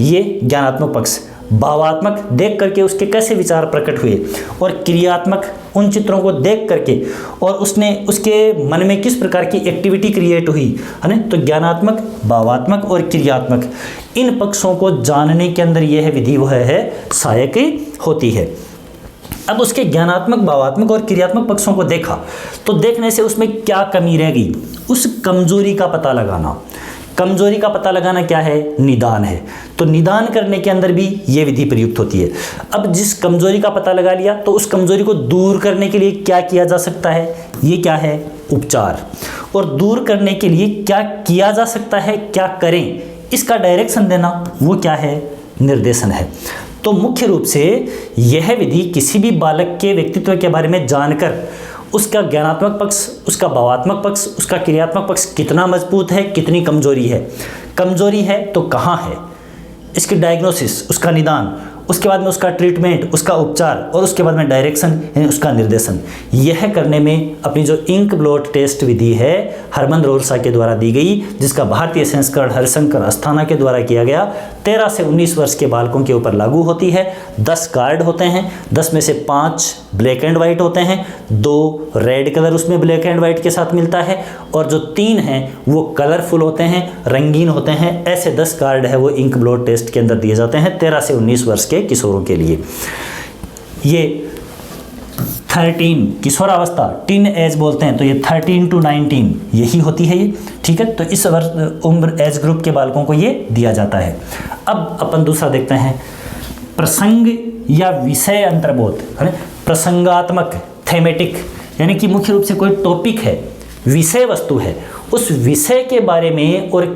A: ये ज्ञानात्मक पक्ष। भावात्मक, देख करके उसके कैसे विचार प्रकट हुए, और क्रियात्मक, उन चित्रों को देख करके और उसने उसके मन में किस प्रकार की एक्टिविटी क्रिएट हुई, है ना। तो ज्ञानात्मक, भावात्मक और क्रियात्मक, इन पक्षों को जानने के अंदर यह विधि वह है सहायक होती है। अब उसके ज्ञानात्मक, भावात्मक और क्रियात्मक पक्षों को देखा तो देखने से उसमें क्या कमी रह गई, उस कमजोरी का पता लगाना। कमजोरी का पता लगाना क्या है? निदान है। तो निदान करने के अंदर भी ये विधि प्रयुक्त होती है। अब जिस कमजोरी का पता लगा लिया तो उस कमजोरी को दूर करने के लिए क्या किया जा सकता है? ये क्या है? उपचार। और दूर करने के लिए क्या किया जा सकता है, क्या करें, इसका डायरेक्शन देना, वो क्या है? निर्देशन है। तो मुख्य रूप से यह विधि किसी भी बालक के व्यक्तित्व के बारे में जानकर उसका ज्ञानात्मक पक्ष, उसका भावात्मक पक्ष, उसका क्रियात्मक पक्ष कितना मजबूत है, कितनी कमजोरी है, कमजोरी है तो कहाँ है, इसकी डायग्नोसिस, उसका निदान, उसके बाद में उसका ट्रीटमेंट, उसका उपचार और उसके बाद में डायरेक्शन यानी उसका निर्देशन, यह करने में अपनी जो इंक ब्लॉट टेस्ट विधि है हरमन रोल्सा के द्वारा दी गई, जिसका भारतीय संस्करण हरिशंकर अस्थाना के द्वारा किया गया, 13 से 19 वर्ष के बालकों के ऊपर लागू होती है। 10 कार्ड होते हैं, 10 में से 5 ब्लैक एंड वाइट होते हैं, 2 रेड कलर उसमें ब्लैक एंड वाइट के साथ मिलता है और जो 3 हैं वो कलरफुल होते हैं, रंगीन होते हैं। ऐसे 10 कार्ड है वो इंक ब्लॉट टेस्ट के अंदर दिए जाते हैं 13 से 19 वर्ष के किशोरों के लिए। ये 13 किशोरावस्था, टीन एज बोलते हैं, तो ये 13 to 19 यही होती है ये, ठीक है। तो इस उम्र एज ग्रुप के बालकों को ये दिया जाता है। अब अपन दूसरा देखते हैं, प्रसंग या विषय अंतर्बोध, है ना, प्रसंगात्मक, थेमेटिक, यानी कि मुख्य रूप से कोई टॉपिक है, विषय वस्तु है, उस विषय के बारे में और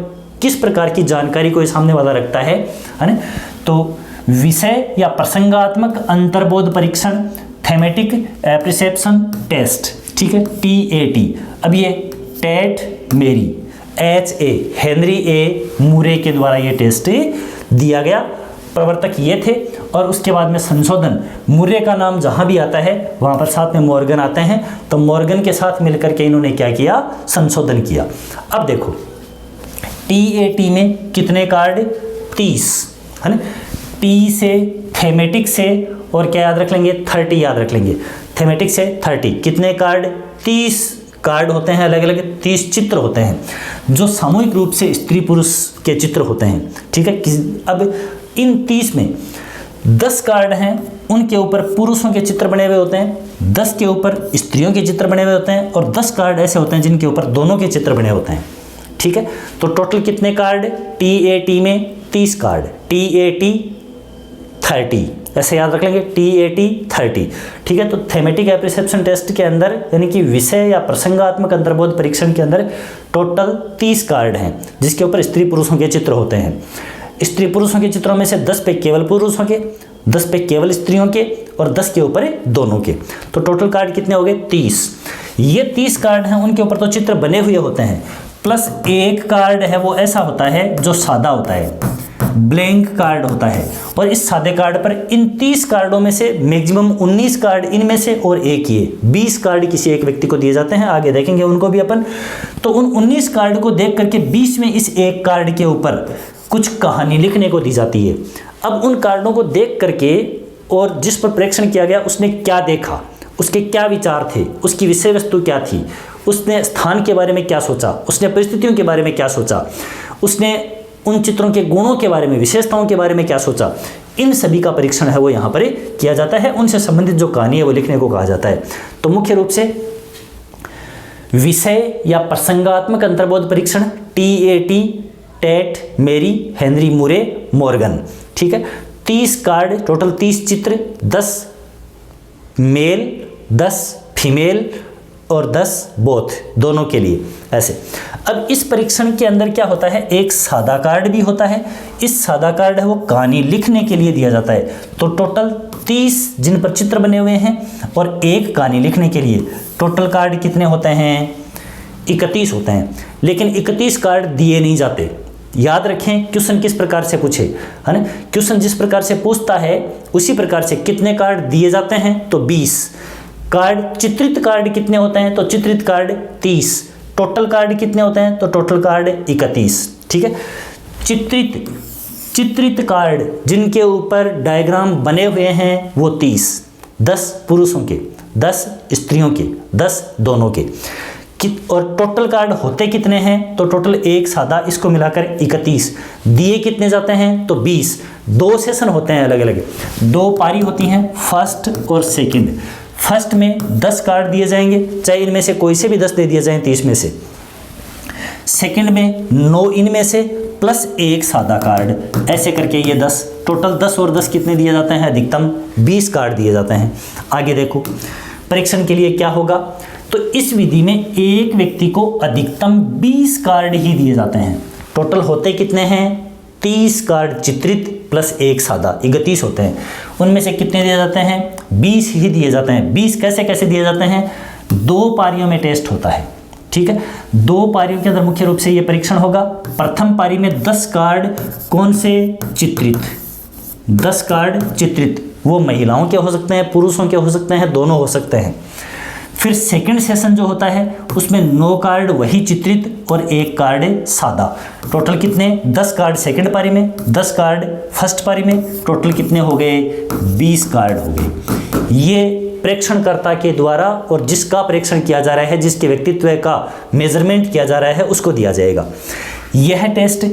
A: किस प्रकार की जानकारी को सामने वाला रखता है ना। तो विषय या प्रसंगात्मक अंतर्बोध परीक्षण, थेमेटिक एप्रिसिएशन टेस्ट, ठीक है, TAT। अब ये टेट मेरी, HA हेनरी ए मूरे के द्वारा ये टेस्ट दिया गया, प्रवर्तक ये थे। और उसके बाद में संशोधन, मूरे का नाम जहाँ भी आता है वहाँ पर साथ में मॉर्गन आते हैं, तो मॉर्गन के साथ मिलकर के इन्होंने क्या किया? संशोधन किया। अब देखो TAT में कितने कार्ड? 30, है ना। T से, थेमेटिक से, और क्या याद रख लेंगे? 30 याद रख लेंगे। थेमेटिक से 30 कितने कार्ड? 30 कार्ड होते हैं, अलग अलग 30 चित्र होते हैं जो सामूहिक रूप से स्त्री पुरुष के चित्र होते हैं, ठीक है। अब इन 30 में 10 कार्ड हैं, उनके ऊपर पुरुषों के चित्र बने हुए होते हैं, 10 के ऊपर स्त्रियों के चित्र बने हुए होते हैं और 10 कार्ड ऐसे होते हैं जिनके ऊपर दोनों के चित्र बने होते हैं, ठीक है। तो टोटल कितने कार्ड? TAT में 30 कार्ड, TAT 30, ऐसे याद रख लेंगे, TAT 30, ठीक है। तो थेमेटिक एप्रिसिएशन टेस्ट के अंदर यानी कि विषय या प्रसंगात्मक अंतर्बोध परीक्षण के अंदर टोटल 30 कार्ड हैं जिसके ऊपर स्त्री पुरुषों के चित्र होते हैं। स्त्री पुरुषों के चित्रों में से 10 पे केवल पुरुषों के, 10 पे केवल स्त्रियों के और 10 के ऊपर दोनों के। तो टोटल कार्ड कितने हो गए? 30। ये 30 कार्ड हैं, उनके ऊपर तो चित्र बने हुए होते हैं, प्लस एक कार्ड है वो ऐसा होता है जो सादा होता है, ब्लैंक कार्ड होता है। और इस सादे कार्ड पर इन 30 कार्डों में से मैक्सिमम 19 कार्ड इनमें से और एक ये 20 कार्ड किसी एक व्यक्ति को दिए जाते हैं, आगे देखेंगे उनको भी अपन। तो उन 19 कार्ड को देख करके बीच में इस एक कार्ड के ऊपर कुछ कहानी लिखने को दी जाती है। अब उन कार्डों को देख करके और जिस पर प्रेक्षण किया गया उसने क्या देखा, उसके क्या विचार थे, उसकी विषय वस्तु क्या थी, उसने स्थान के बारे में क्या सोचा, उसने परिस्थितियों के बारे में क्या सोचा, उसने उन चित्रों के गुणों के बारे में, विशेषताओं के बारे में क्या सोचा, इन सभी का परीक्षण है वो यहाँ पर किया जाता है। उनसे संबंधित जो कहानी है वो लिखने को कहा जाता है। तो मुख्य रूप से विषय या प्रसंगात्मक अंतर्बोध परीक्षण TAT, टेट मेरी, हेनरी मूरे, मॉर्गन, ठीक है। 30 कार्ड, टोटल 30 चित्र, 10 मेल, 10 फीमेल और 10 बोथ, दोनों के लिए ऐसे। अब इस परीक्षण के अंदर क्या होता है, एक सादा कार्ड भी होता है। इस सादा कार्ड है वो कहानी लिखने के लिए दिया जाता है। तो टोटल 30 जिन पर चित्र बने हुए हैं और एक कहानी लिखने के लिए टोटल कार्ड कितने होते हैं? 31 होते हैं। लेकिन 31 कार्ड दिए नहीं जाते। याद रखें क्वेश्चन किस प्रकार से पूछे, है ना। क्वेश्चन जिस प्रकार से पूछता है उसी प्रकार से कितने कार्ड दिए जाते हैं, तो 20 कार्ड। चित्रित कार्ड कितने होते हैं, तो चित्रित कार्ड 30। टोटल कार्ड कितने होते हैं, तो टोटल कार्ड 31, ठीक है। चित्रित कार्ड जिनके ऊपर डायग्राम बने हुए हैं वो 30, 10 पुरुषों के, 10 स्त्रियों के, 10 दोनों के। और टोटल कार्ड होते कितने हैं, तो टोटल एक सादा, इसको मिलाकर 31, दिए कितने जाते हैं, तो 20। 2 सेशन होते हैं अलग अलग, 2 पारी होती हैं, फर्स्ट और सेकंड। फर्स्ट में 10 कार्ड दिए जाएंगे, चाहे इनमें से कोई से भी 10 दे दिए जाएं 30 में से। सेकंड में 9 इनमें से प्लस 1 सादा कार्ड, ऐसे करके ये 10, टोटल 10 और 10 कितने दिए जाते हैं, अधिकतम 20 कार्ड दिए जाते हैं। आगे देखो परीक्षण के लिए क्या होगा, तो इस विधि में एक व्यक्ति को अधिकतम 20 कार्ड ही दिए जाते हैं। टोटल होते कितने हैं, 30 कार्ड चित्रित प्लस 1 सादा, 31 होते हैं। उनमें से कितने दिए जाते हैं, 20 ही दिए जाते हैं। 20 कैसे कैसे दिए जाते हैं, 2 पारियों में टेस्ट होता है, ठीक है। 2 पारियों के अंदर मुख्य रूप से ये परीक्षण होगा। प्रथम पारी में 10 कार्ड कौन से, चित्रित, 10 कार्ड चित्रित, वो महिलाओं के हो सकते हैं, पुरुषों के हो सकते हैं, दोनों हो सकते हैं। फिर सेकंड सेशन जो होता है उसमें 9 कार्ड वही चित्रित और 1 कार्ड सादा। टोटल कितने, 10 कार्ड सेकंड पारी में, 10 कार्ड फर्स्ट पारी में, टोटल कितने हो गए, 20 कार्ड हो गए। ये प्रेक्षणकर्ता के द्वारा और जिसका प्रेक्षण किया जा रहा है, जिसके व्यक्तित्व का मेजरमेंट किया जा रहा है, उसको दिया जाएगा। यह टेस्ट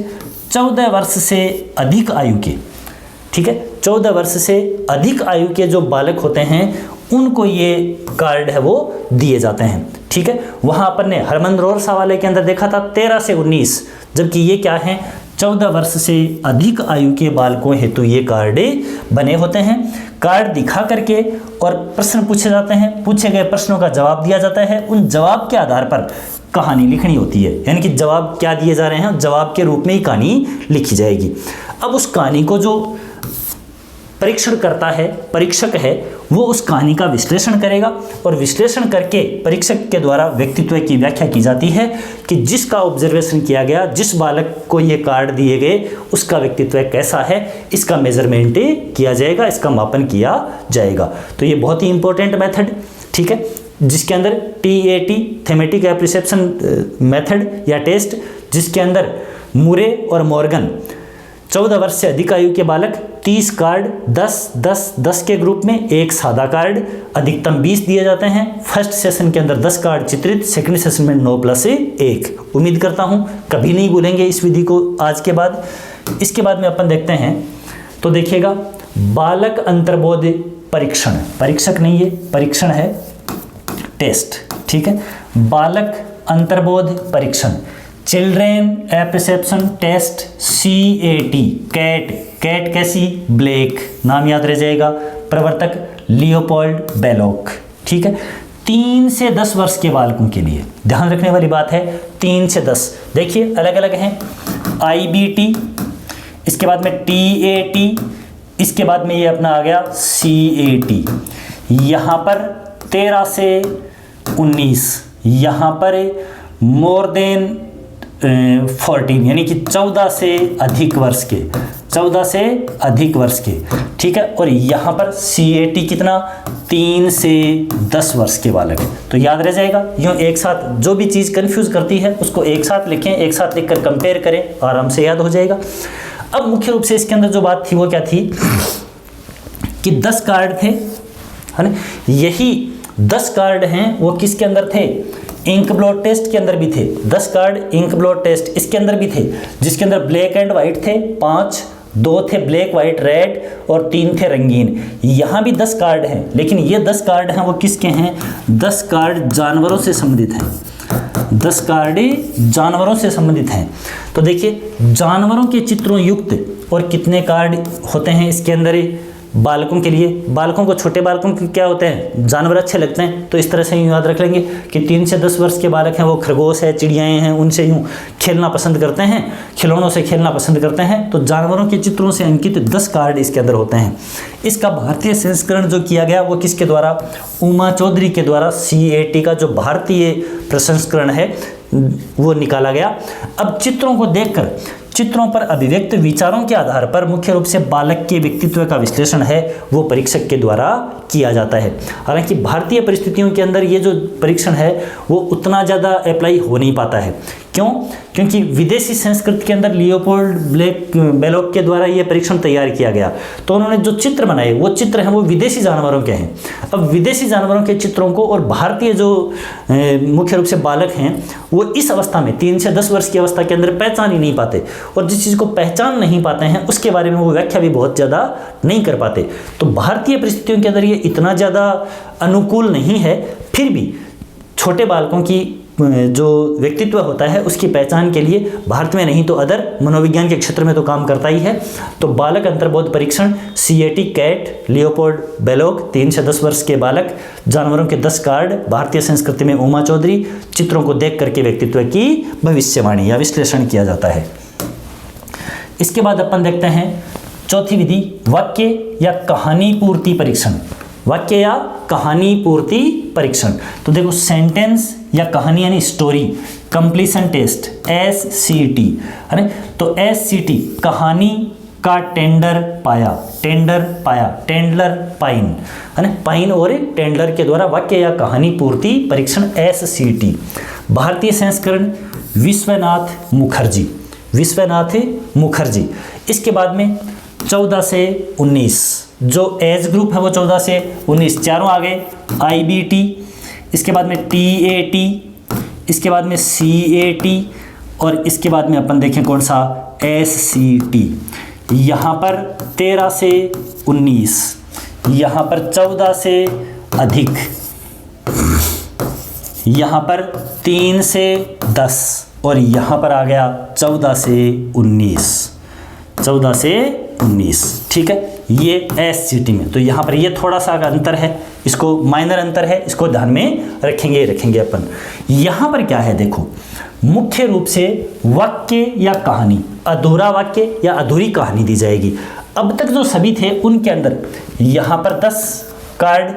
A: 14 वर्ष से अधिक आयु के, ठीक है, 14 वर्ष से अधिक आयु के जो बालक होते हैं उनको ये कार्ड है वो दिए जाते हैं, ठीक है। वहाँ अपन ने हरमन रोर सवाले के अंदर देखा था 13 से 19, जबकि ये क्या है, 14 वर्ष से अधिक आयु के बालकों हेतु ये कार्ड बने होते हैं। कार्ड दिखा करके और प्रश्न पूछे जाते हैं, पूछे गए प्रश्नों का जवाब दिया जाता है। उन जवाब के आधार पर कहानी लिखनी होती है, यानी कि जवाब क्या दिए जा रहे हैं, जवाब के रूप में ही कहानी लिखी जाएगी। अब उस कहानी को जो परीक्षण करता है, परीक्षक है, वो उस कहानी का विश्लेषण करेगा और विश्लेषण करके परीक्षक के द्वारा व्यक्तित्व की व्याख्या की जाती है कि जिसका ऑब्जर्वेशन किया गया, जिस बालक को ये कार्ड दिए गए, उसका व्यक्तित्व कैसा है, इसका मेजरमेंट किया जाएगा, इसका मापन किया जाएगा। तो ये बहुत ही इंपॉर्टेंट मेथड, ठीक है, जिसके अंदर TAT थेमेटिक एप्रिसिएशन मेथड या टेस्ट, जिसके अंदर मुरे और मॉर्गन 14 वर्ष से अधिक आयु के बालक 30 कार्ड 10 के ग्रुप में, 1 सादा कार्ड, अधिकतम 20 दिए जाते हैं। फर्स्ट सेशन के अंदर 10 कार्ड चित्रित, सेकंड सेशन में 9 + 1। उम्मीद करता हूँ कभी नहीं भूलेंगे इस विधि को आज के बाद। इसके बाद में अपन देखते हैं, तो देखिएगा बालक अंतर्बोध परीक्षण, परीक्षक नहीं है, परीक्षण है, टेस्ट, ठीक है। बालक अंतर्बोध परीक्षण, children appreciation test, CAT, cat कैसी, ब्लेक, नाम याद रह जाएगा। प्रवर्तक लियोपोल्ड बेलोक, ठीक है। 3 से 10 वर्ष के बालकों के लिए ध्यान रखने वाली बात है, 3 से 10, देखिए अलग अलग हैं। IBT, इसके बाद में TAT, इसके बाद में ये अपना आ गया CAT। यहाँ पर 13 से 19, यहाँ पर मोर देन 14, यानी कि 14 से अधिक वर्ष के, 14 से अधिक वर्ष के, ठीक है। और यहाँ पर CAT कितना, 3 से 10 वर्ष के बालक, तो याद रह जाएगा। यूँ एक साथ जो भी चीज़ कंफ्यूज करती है उसको एक साथ लिखें, एक साथ लिखकर कंपेयर करें, आराम से याद हो जाएगा। अब मुख्य रूप से इसके अंदर जो बात थी वो क्या थी कि 10 कार्ड थे, है ना। यही 10 कार्ड हैं वो किसके अंदर थे, इंक ब्लॉट टेस्ट के अंदर भी थे। 10 कार्ड इंक ब्लॉट टेस्ट इसके अंदर भी थे, जिसके अंदर ब्लैक एंड वाइट थे 5, 2 थे ब्लैक वाइट रेड और 3 थे रंगीन। यहाँ भी 10 कार्ड हैं, लेकिन ये 10 कार्ड हैं वो किसके हैं, 10 कार्ड जानवरों से संबंधित हैं, 10 कार्ड जानवरों से संबंधित हैं। तो देखिए जानवरों के चित्रों युक्त और कितने कार्ड होते हैं इसके अंदर बालकों के लिए। बालकों को, छोटे बालकों के क्या होते हैं, जानवर अच्छे लगते हैं, तो इस तरह से यूँ याद रख लेंगे कि 3 से 10 वर्ष के बालक हैं वो खरगोश है, चिड़ियाएँ हैं, उनसे यूँ खेलना पसंद करते हैं, खिलौनों से खेलना पसंद करते हैं। तो जानवरों के चित्रों से अंकित 10 कार्ड इसके अंदर होते हैं। इसका भारतीय संस्करण जो किया गया वो किसके द्वारा, उमा चौधरी के द्वारा CAT का जो भारतीय प्रसंस्करण है वो निकाला गया। अब चित्रों को देखकर, चित्रों पर अभिव्यक्त विचारों के आधार पर मुख्य रूप से बालक के व्यक्तित्व का विश्लेषण है वो परीक्षक के द्वारा किया जाता है। हालांकि भारतीय परिस्थितियों के अंदर ये जो परीक्षण है वो उतना ज़्यादा अप्लाई हो नहीं पाता है, क्यों? क्योंकि विदेशी संस्कृति के अंदर लियोपोल्ड बेलोक के द्वारा ये परीक्षण तैयार किया गया। तो उन्होंने जो चित्र बनाए वो चित्र हैं वो विदेशी जानवरों के हैं। अब विदेशी जानवरों के चित्रों को और भारतीय जो मुख्य रूप से बालक हैं वो इस अवस्था में 3 से 10 वर्ष की अवस्था के अंदर पहचान ही नहीं पाते, और जिस चीज़ को पहचान नहीं पाते हैं उसके बारे में वो व्याख्या भी बहुत ज़्यादा नहीं कर पाते। तो भारतीय परिस्थितियों के अंदर ये इतना ज़्यादा अनुकूल नहीं है, फिर भी छोटे बालकों की जो व्यक्तित्व होता है उसकी पहचान के लिए भारत में नहीं तो अदर मनोविज्ञान के क्षेत्र में तो काम करता ही है। तो बालक अंतर्बोध परीक्षण CAT कैट लियोपोल्ड बेलोक 3 से 10 वर्ष के बालक, जानवरों के 10 कार्ड, भारतीय संस्कृति में उमा चौधरी, चित्रों को देख करके व्यक्तित्व की भविष्यवाणी या विश्लेषण किया जाता है। इसके बाद अपन देखते हैं चौथी विधि, वाक्य या कहानी पूर्ति परीक्षण। वाक्य या कहानी पूर्ति परीक्षण। तो देखो सेंटेंस या कहानी यानी स्टोरी कंप्लीशन टेस्ट SCT है ना। तो SCT कहानी का टेंडर पाया, टेंडलर पाइन है ना, पाइन और टेंडलर के द्वारा वाक्य या कहानी पूर्ति परीक्षण SCT। भारतीय संस्करण विश्वनाथ मुखर्जी। इसके बाद में 14 से 19 जो एज ग्रुप है वो 14 से 19 चारों आ गए। IBT, इसके बाद में TAT, इसके बाद में CAT और इसके बाद में अपन देखें कौन सा SCT। यहाँ पर 13 से 19, यहाँ पर 14 से अधिक, यहाँ पर 3 से 10 और यहाँ पर आ गया 14 से 19। ठीक है, ये SCT में। तो यहाँ पर ये थोड़ा सा अंतर है, इसको माइनर अंतर है, इसको ध्यान में रखेंगे अपन। यहाँ पर क्या है देखो, मुख्य रूप से वाक्य या कहानी, अधूरा वाक्य या अधूरी कहानी दी जाएगी। अब तक जो सभी थे उनके अंदर यहाँ पर 10 कार्ड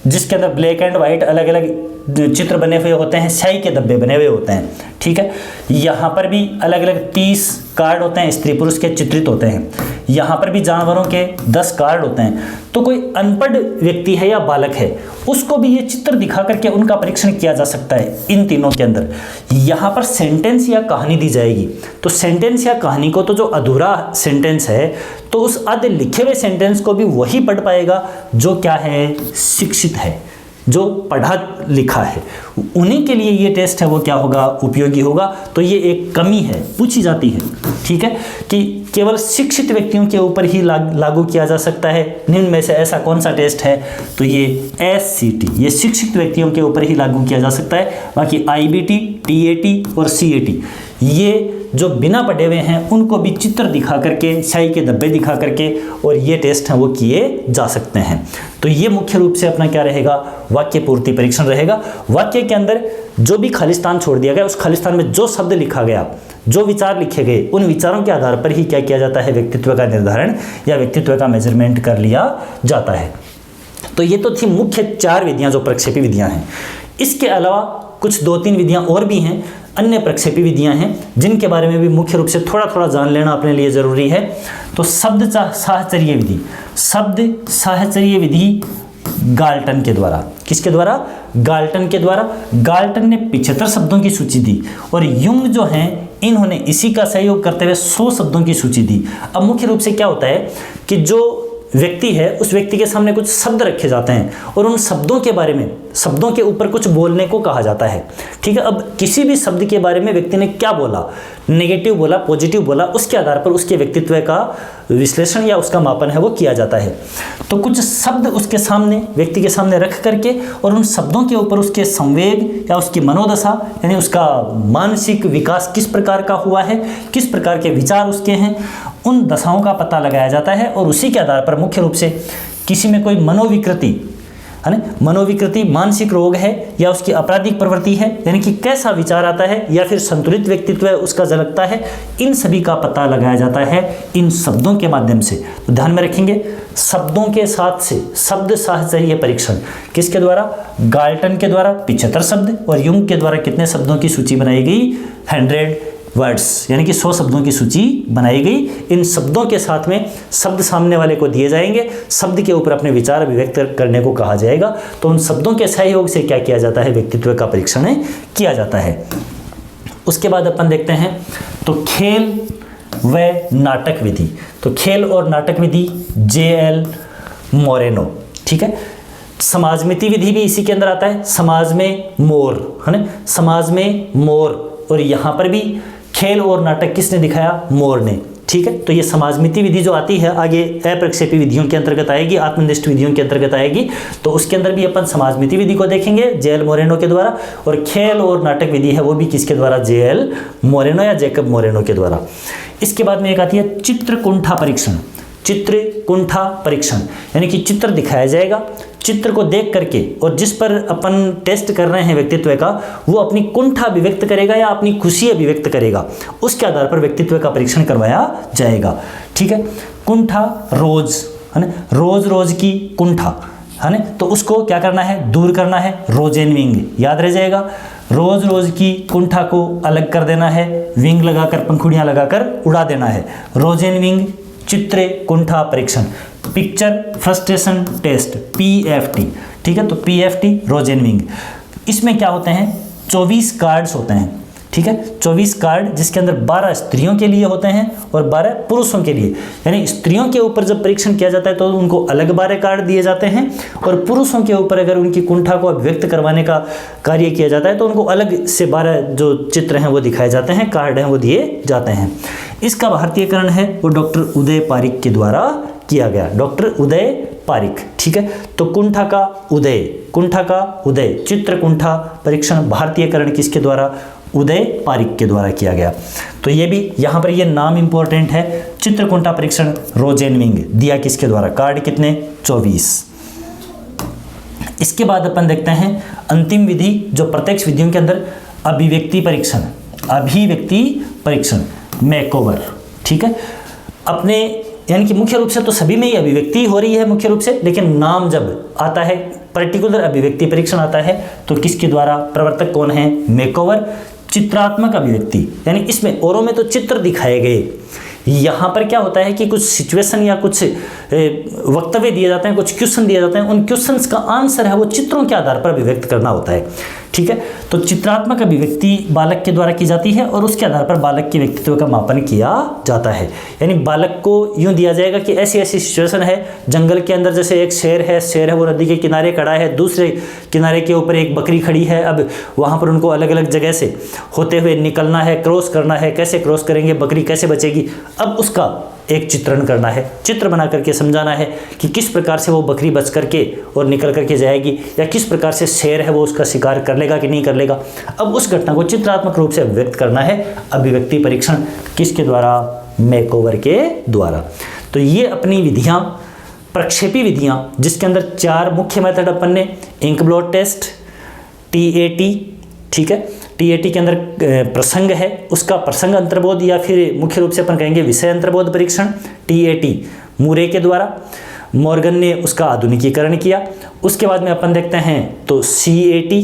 A: जिसके अंदर ब्लैक एंड वाइट अलग अलग चित्र बने हुए होते हैं, स्याही के धब्बे बने हुए होते हैं। ठीक है, यहाँ पर भी अलग अलग 30 कार्ड होते हैं, स्त्री पुरुष के चित्रित होते हैं। यहाँ पर भी जानवरों के 10 कार्ड होते हैं। तो कोई अनपढ़ व्यक्ति है या बालक है उसको भी ये चित्र दिखा करके उनका परीक्षण किया जा सकता है। इन तीनों के अंदर यहाँ पर सेंटेंस या कहानी दी जाएगी। तो सेंटेंस या कहानी को तो जो अधूरा सेंटेंस है तो उस आधे लिखे हुए सेंटेंस को भी वही पढ़ पाएगा जो क्या है, शिक्षित है, जो पढ़ा लिखा है। उन्हीं के लिए ये टेस्ट है वो क्या होगा, उपयोगी होगा। तो ये एक कमी है, पूछी जाती है। ठीक है, कि केवल शिक्षित व्यक्तियों के ऊपर ही लागू किया जा सकता है। निम्न में से ऐसा कौन सा टेस्ट है, तो ये SCT, ये शिक्षित व्यक्तियों के ऊपर ही लागू किया जा सकता है। बाकी IBT, TAT और CAT ये जो बिना पढ़े हुए हैं उनको भी चित्र दिखा करके, स्याही के धब्बे दिखा करके और ये टेस्ट हैं वो किए जा सकते हैं। तो ये मुख्य रूप से अपना क्या रहेगा, वाक्य पूर्ति परीक्षण रहेगा। वाक्य के अंदर जो भी खालिस्तान छोड़ दिया गया, उस खालिस्तान में जो शब्द लिखा गया, जो विचार लिखे गए, उन विचारों के आधार पर ही क्या किया जाता है, व्यक्तित्व का निर्धारण या व्यक्तित्व का मेजरमेंट कर लिया जाता है। तो ये तो थी मुख्य 4 विधियां जो प्रक्षेपी विधियां हैं। इसके अलावा कुछ 2-3 विधियां और भी हैं, अन्य प्रक्षेपी विधियां हैं जिनके बारे में भी मुख्य रूप से थोड़ा थोड़ा जान लेना अपने लिए जरूरी है। तो शब्द साहचर्य विधि, शब्द साहचर्य विधि गाल्टन के द्वारा, किसके द्वारा, गाल्टन के द्वारा। गाल्टन ने 75 शब्दों की सूची दी और युंग जो हैं इन्होंने इसी का सहयोग करते हुए 100 शब्दों की सूची दी। अब मुख्य रूप से क्या होता है कि जो व्यक्ति है उस व्यक्ति के सामने कुछ शब्द रखे जाते हैं और उन शब्दों के बारे में, शब्दों के ऊपर कुछ बोलने को कहा जाता है। ठीक है, अब किसी भी शब्द के बारे में व्यक्ति ने क्या बोला, नेगेटिव बोला, पॉजिटिव बोला, उसके आधार पर उसके व्यक्तित्व का विश्लेषण या उसका मापन है वो किया जाता है। तो कुछ शब्द उसके सामने, व्यक्ति के सामने रख करके और उन शब्दों के ऊपर उसके संवेग या उसकी मनोदशा यानी उसका मानसिक विकास किस प्रकार का हुआ है, किस प्रकार के विचार उसके हैं, उन दशाओं का पता लगाया जाता है। और उसी के आधार पर मुख्य रूप से किसी में कोई मनोविकृति है ना, मनोविकृति मानसिक रोग है या उसकी आपराधिक प्रवृत्ति है, यानी कि कैसा विचार आता है या फिर संतुलित व्यक्तित्व उसका झलकता है, इन सभी का पता लगाया जाता है इन शब्दों के माध्यम से। तो ध्यान में रखेंगे, शब्दों के साथ से शब्द साहचर्य परीक्षण किसके द्वारा, गाल्टन के द्वारा 75 शब्द और युंग के द्वारा कितने शब्दों की सूची बनाई गई, 100 वर्ड्स यानी कि 100 शब्दों की सूची बनाई गई। इन शब्दों के साथ में शब्द सामने वाले को दिए जाएंगे, शब्द के ऊपर अपने विचार अभिव्यक्त करने को कहा जाएगा। तो उन शब्दों के सहयोग से क्या किया जाता है, व्यक्तित्व का परीक्षण किया जाता है। उसके बाद अपन देखते हैं तो खेल व नाटक विधि। तो खेल और नाटक विधि JL मोरेनो, ठीक है। समाजमिति विधि भी इसी के अंदर आता है, समाज में मोर, है ना, समाज में मोर, और यहाँ पर भी खेल और नाटक किसने दिखाया, मोर ने, ठीक है। तो ये समाजमिति विधि जो आती है आगे अप्रक्षेपी विधियों के अंतर्गत आएगी, आत्मनिष्ठ विधियों के अंतर्गत आएगी, तो उसके अंदर भी अपन समाजमिति विधि को देखेंगे JL मोरेनो के द्वारा, और खेल और नाटक विधि है वो भी किसके द्वारा, JL मोरेनो या जैकब मोरेनो के द्वारा। इसके बाद में एक आती है चित्रकुंठा परीक्षण। चित्रकुंठा परीक्षण यानी कि चित्र दिखाया जाएगा, चित्र को देख करके और जिस पर अपन टेस्ट कर रहे हैं व्यक्तित्व का, वो अपनी कुंठा अभिव्यक्त करेगा या अपनी खुशी अभिव्यक्त करेगा, उसके आधार पर व्यक्तित्व का परीक्षण करवाया जाएगा, ठीक है। कुंठा रोज, है ना, रोज रोज की कुंठा, है ना, तो उसको क्या करना है, दूर करना है, रोजेन विंग, याद रह जाएगा। रोज रोज की कुंठा को अलग कर देना है, विंग लगाकर, पंखुड़ियां लगाकर उड़ा देना है, रोजेन विंग चित्र कुंठा परीक्षण। पिक्चर फ्रस्ट्रेशन टेस्ट PFT, ठीक है। तो PFT रोजेन विंग, इसमें क्या होते हैं, 24 कार्ड्स होते हैं, ठीक है। 24 कार्ड जिसके अंदर 12 स्त्रियों के लिए होते हैं और 12 पुरुषों के लिए, यानी स्त्रियों के ऊपर जब परीक्षण किया जाता है तो उनको अलग 12 कार्ड दिए जाते हैं, और पुरुषों के ऊपर अगर उनकी कुंठा को अभिव्यक्त करवाने का कार्य किया जाता है तो उनको अलग से 12 जो चित्र हैं वो दिखाए जाते हैं, कार्ड हैं वो दिए जाते हैं। इसका भारतीयकरण है वो डॉक्टर उदय पारिक के द्वारा किया गया, डॉक्टर उदय पारिक, ठीक है। तो कुंठा का उदय, कुंठा का उदय, चित्रकुंठा परीक्षण भारतीयकरण किसके द्वारा, उदय पारिक के द्वारा किया गया। तो ये भी यहाँ पर ये नाम इंपॉर्टेंट है, चित्रकुंठा परीक्षण रोजेन विंग, दिया किसके द्वारा, कार्ड कितने, 24। इसके बाद अपन देखते हैं अंतिम विधि जो प्रत्यक्ष विधियों के अंदर अभिव्यक्ति परीक्षण, अभिव्यक्ति परीक्षण मेकओवर, ठीक है। अपने यानी कि मुख्य रूप से तो सभी में ही अभिव्यक्ति हो रही है मुख्य रूप से, लेकिन नाम जब आता है पर्टिकुलर अभिव्यक्ति परीक्षण आता है तो किसके द्वारा, प्रवर्तक कौन है, मेकओवर, चित्रात्मक अभिव्यक्ति, यानी इसमें औरों में तो चित्र दिखाए गए, यहाँ पर क्या होता है कि कुछ सिचुएशन या कुछ वक्तव्य दिए जाते हैं, कुछ क्वेश्चन दिए जाते हैं, उन क्वेश्चंस का आंसर है वो चित्रों के आधार पर अभिव्यक्त करना होता है, ठीक है। तो चित्रात्मक अभिव्यक्ति बालक के द्वारा की जाती है और उसके आधार पर बालक के व्यक्तित्व का मापन किया जाता है। यानी बालक को यूं दिया जाएगा कि ऐसी ऐसी सिचुएशन है, जंगल के अंदर जैसे एक शेर है वो नदी के किनारे खड़ा है, दूसरे किनारे के ऊपर एक बकरी खड़ी है, अब वहाँ पर उनको अलग अलग जगह से होते हुए निकलना है, क्रॉस करना है, कैसे क्रॉस करेंगे, बकरी कैसे बचेगी, अब उसका एक चित्रण करना है, चित्र बना करके समझाना है कि किस प्रकार से वो बकरी बच करके और निकल करके जाएगी, या किस प्रकार से शेर है वो उसका शिकार कर लेगा कि नहीं कर लेगा। अब उस घटना को चित्रात्मक रूप से व्यक्त करना है, अभिव्यक्ति परीक्षण किसके द्वारा, मेकओवर के द्वारा। तो ये अपनी विधियाँ, प्रक्षेपी विधियाँ, जिसके अंदर 4 मुख्य मेथड अपन ने, इंक ब्लॉट टेस्ट, TAT, ठीक है, TAT के अंदर प्रसंग है, उसका प्रसंग अंतर्बोध या फिर मुख्य रूप से अपन कहेंगे विषय अंतर्बोध परीक्षण, TAT मूरे के द्वारा, मॉर्गन ने उसका आधुनिकीकरण किया। उसके बाद में अपन देखते हैं तो CAT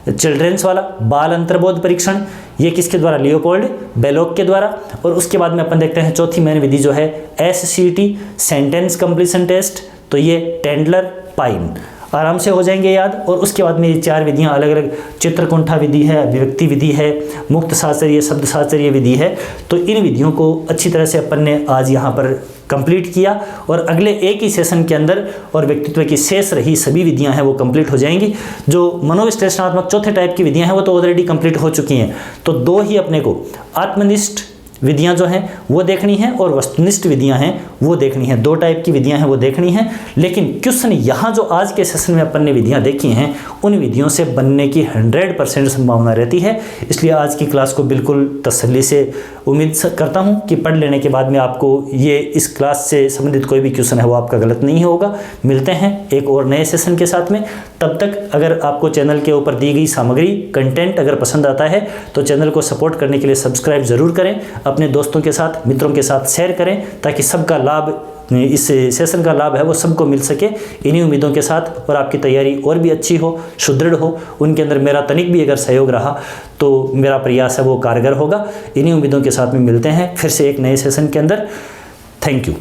A: चिल्ड्रेंस वाला बाल अंतर्बोध परीक्षण, ये किसके द्वारा, लियोपोल्ड बेलोक के द्वारा। और उसके बाद में अपन देखते हैं चौथी मेन विधि जो है SCT सेंटेंस कंप्लीशन टेस्ट, तो ये टेंडलर पाइन, आराम से हो जाएंगे याद। और उसके बाद में ये 4 विधियां अलग अलग, चित्रकुंठा विधि है, अभिव्यक्ति विधि है, मुक्त शास्त्रीय शब्द शास्त्रीय विधि है। तो इन विधियों को अच्छी तरह से अपन ने आज यहाँ पर कंप्लीट किया, और अगले एक ही सेशन के अंदर और व्यक्तित्व की शेष रही सभी विधियां हैं वो कंप्लीट हो जाएंगी। जो मनोविश्लेषणात्मक चौथे टाइप की विधियां हैं वो तो ऑलरेडी कंप्लीट हो चुकी हैं, तो 2 ही अपने को आत्मनिष्ठ विधियां जो हैं वो देखनी है और वस्तुनिष्ठ विधियां हैं वो देखनी है। 2 टाइप की विधियां हैं वो देखनी है। लेकिन क्वेश्चन यहाँ जो आज के सेशन में अपन ने विधियां देखी हैं उन विधियों से बनने की 100% संभावना रहती है। इसलिए आज की क्लास को बिल्कुल तसल्ली से उम्मीद करता हूँ कि पढ़ लेने के बाद में आपको ये इस क्लास से संबंधित कोई भी क्वेश्चन है वो आपका गलत नहीं होगा। मिलते हैं एक और नए सेशन के साथ में। तब तक अगर आपको चैनल के ऊपर दी गई सामग्री कंटेंट अगर पसंद आता है तो चैनल को सपोर्ट करने के लिए सब्सक्राइब ज़रूर करें, अपने दोस्तों के साथ मित्रों के साथ शेयर करें ताकि सबका लाभ, इस सेशन का लाभ है वो सबको मिल सके। इन्हीं उम्मीदों के साथ और आपकी तैयारी और भी अच्छी हो, सुदृढ़ हो, उनके अंदर मेरा तनिक भी अगर सहयोग रहा तो मेरा प्रयास है वो कारगर होगा। इन्हीं उम्मीदों के साथ में मिलते हैं फिर से एक नए सेशन के अंदर। Thank you.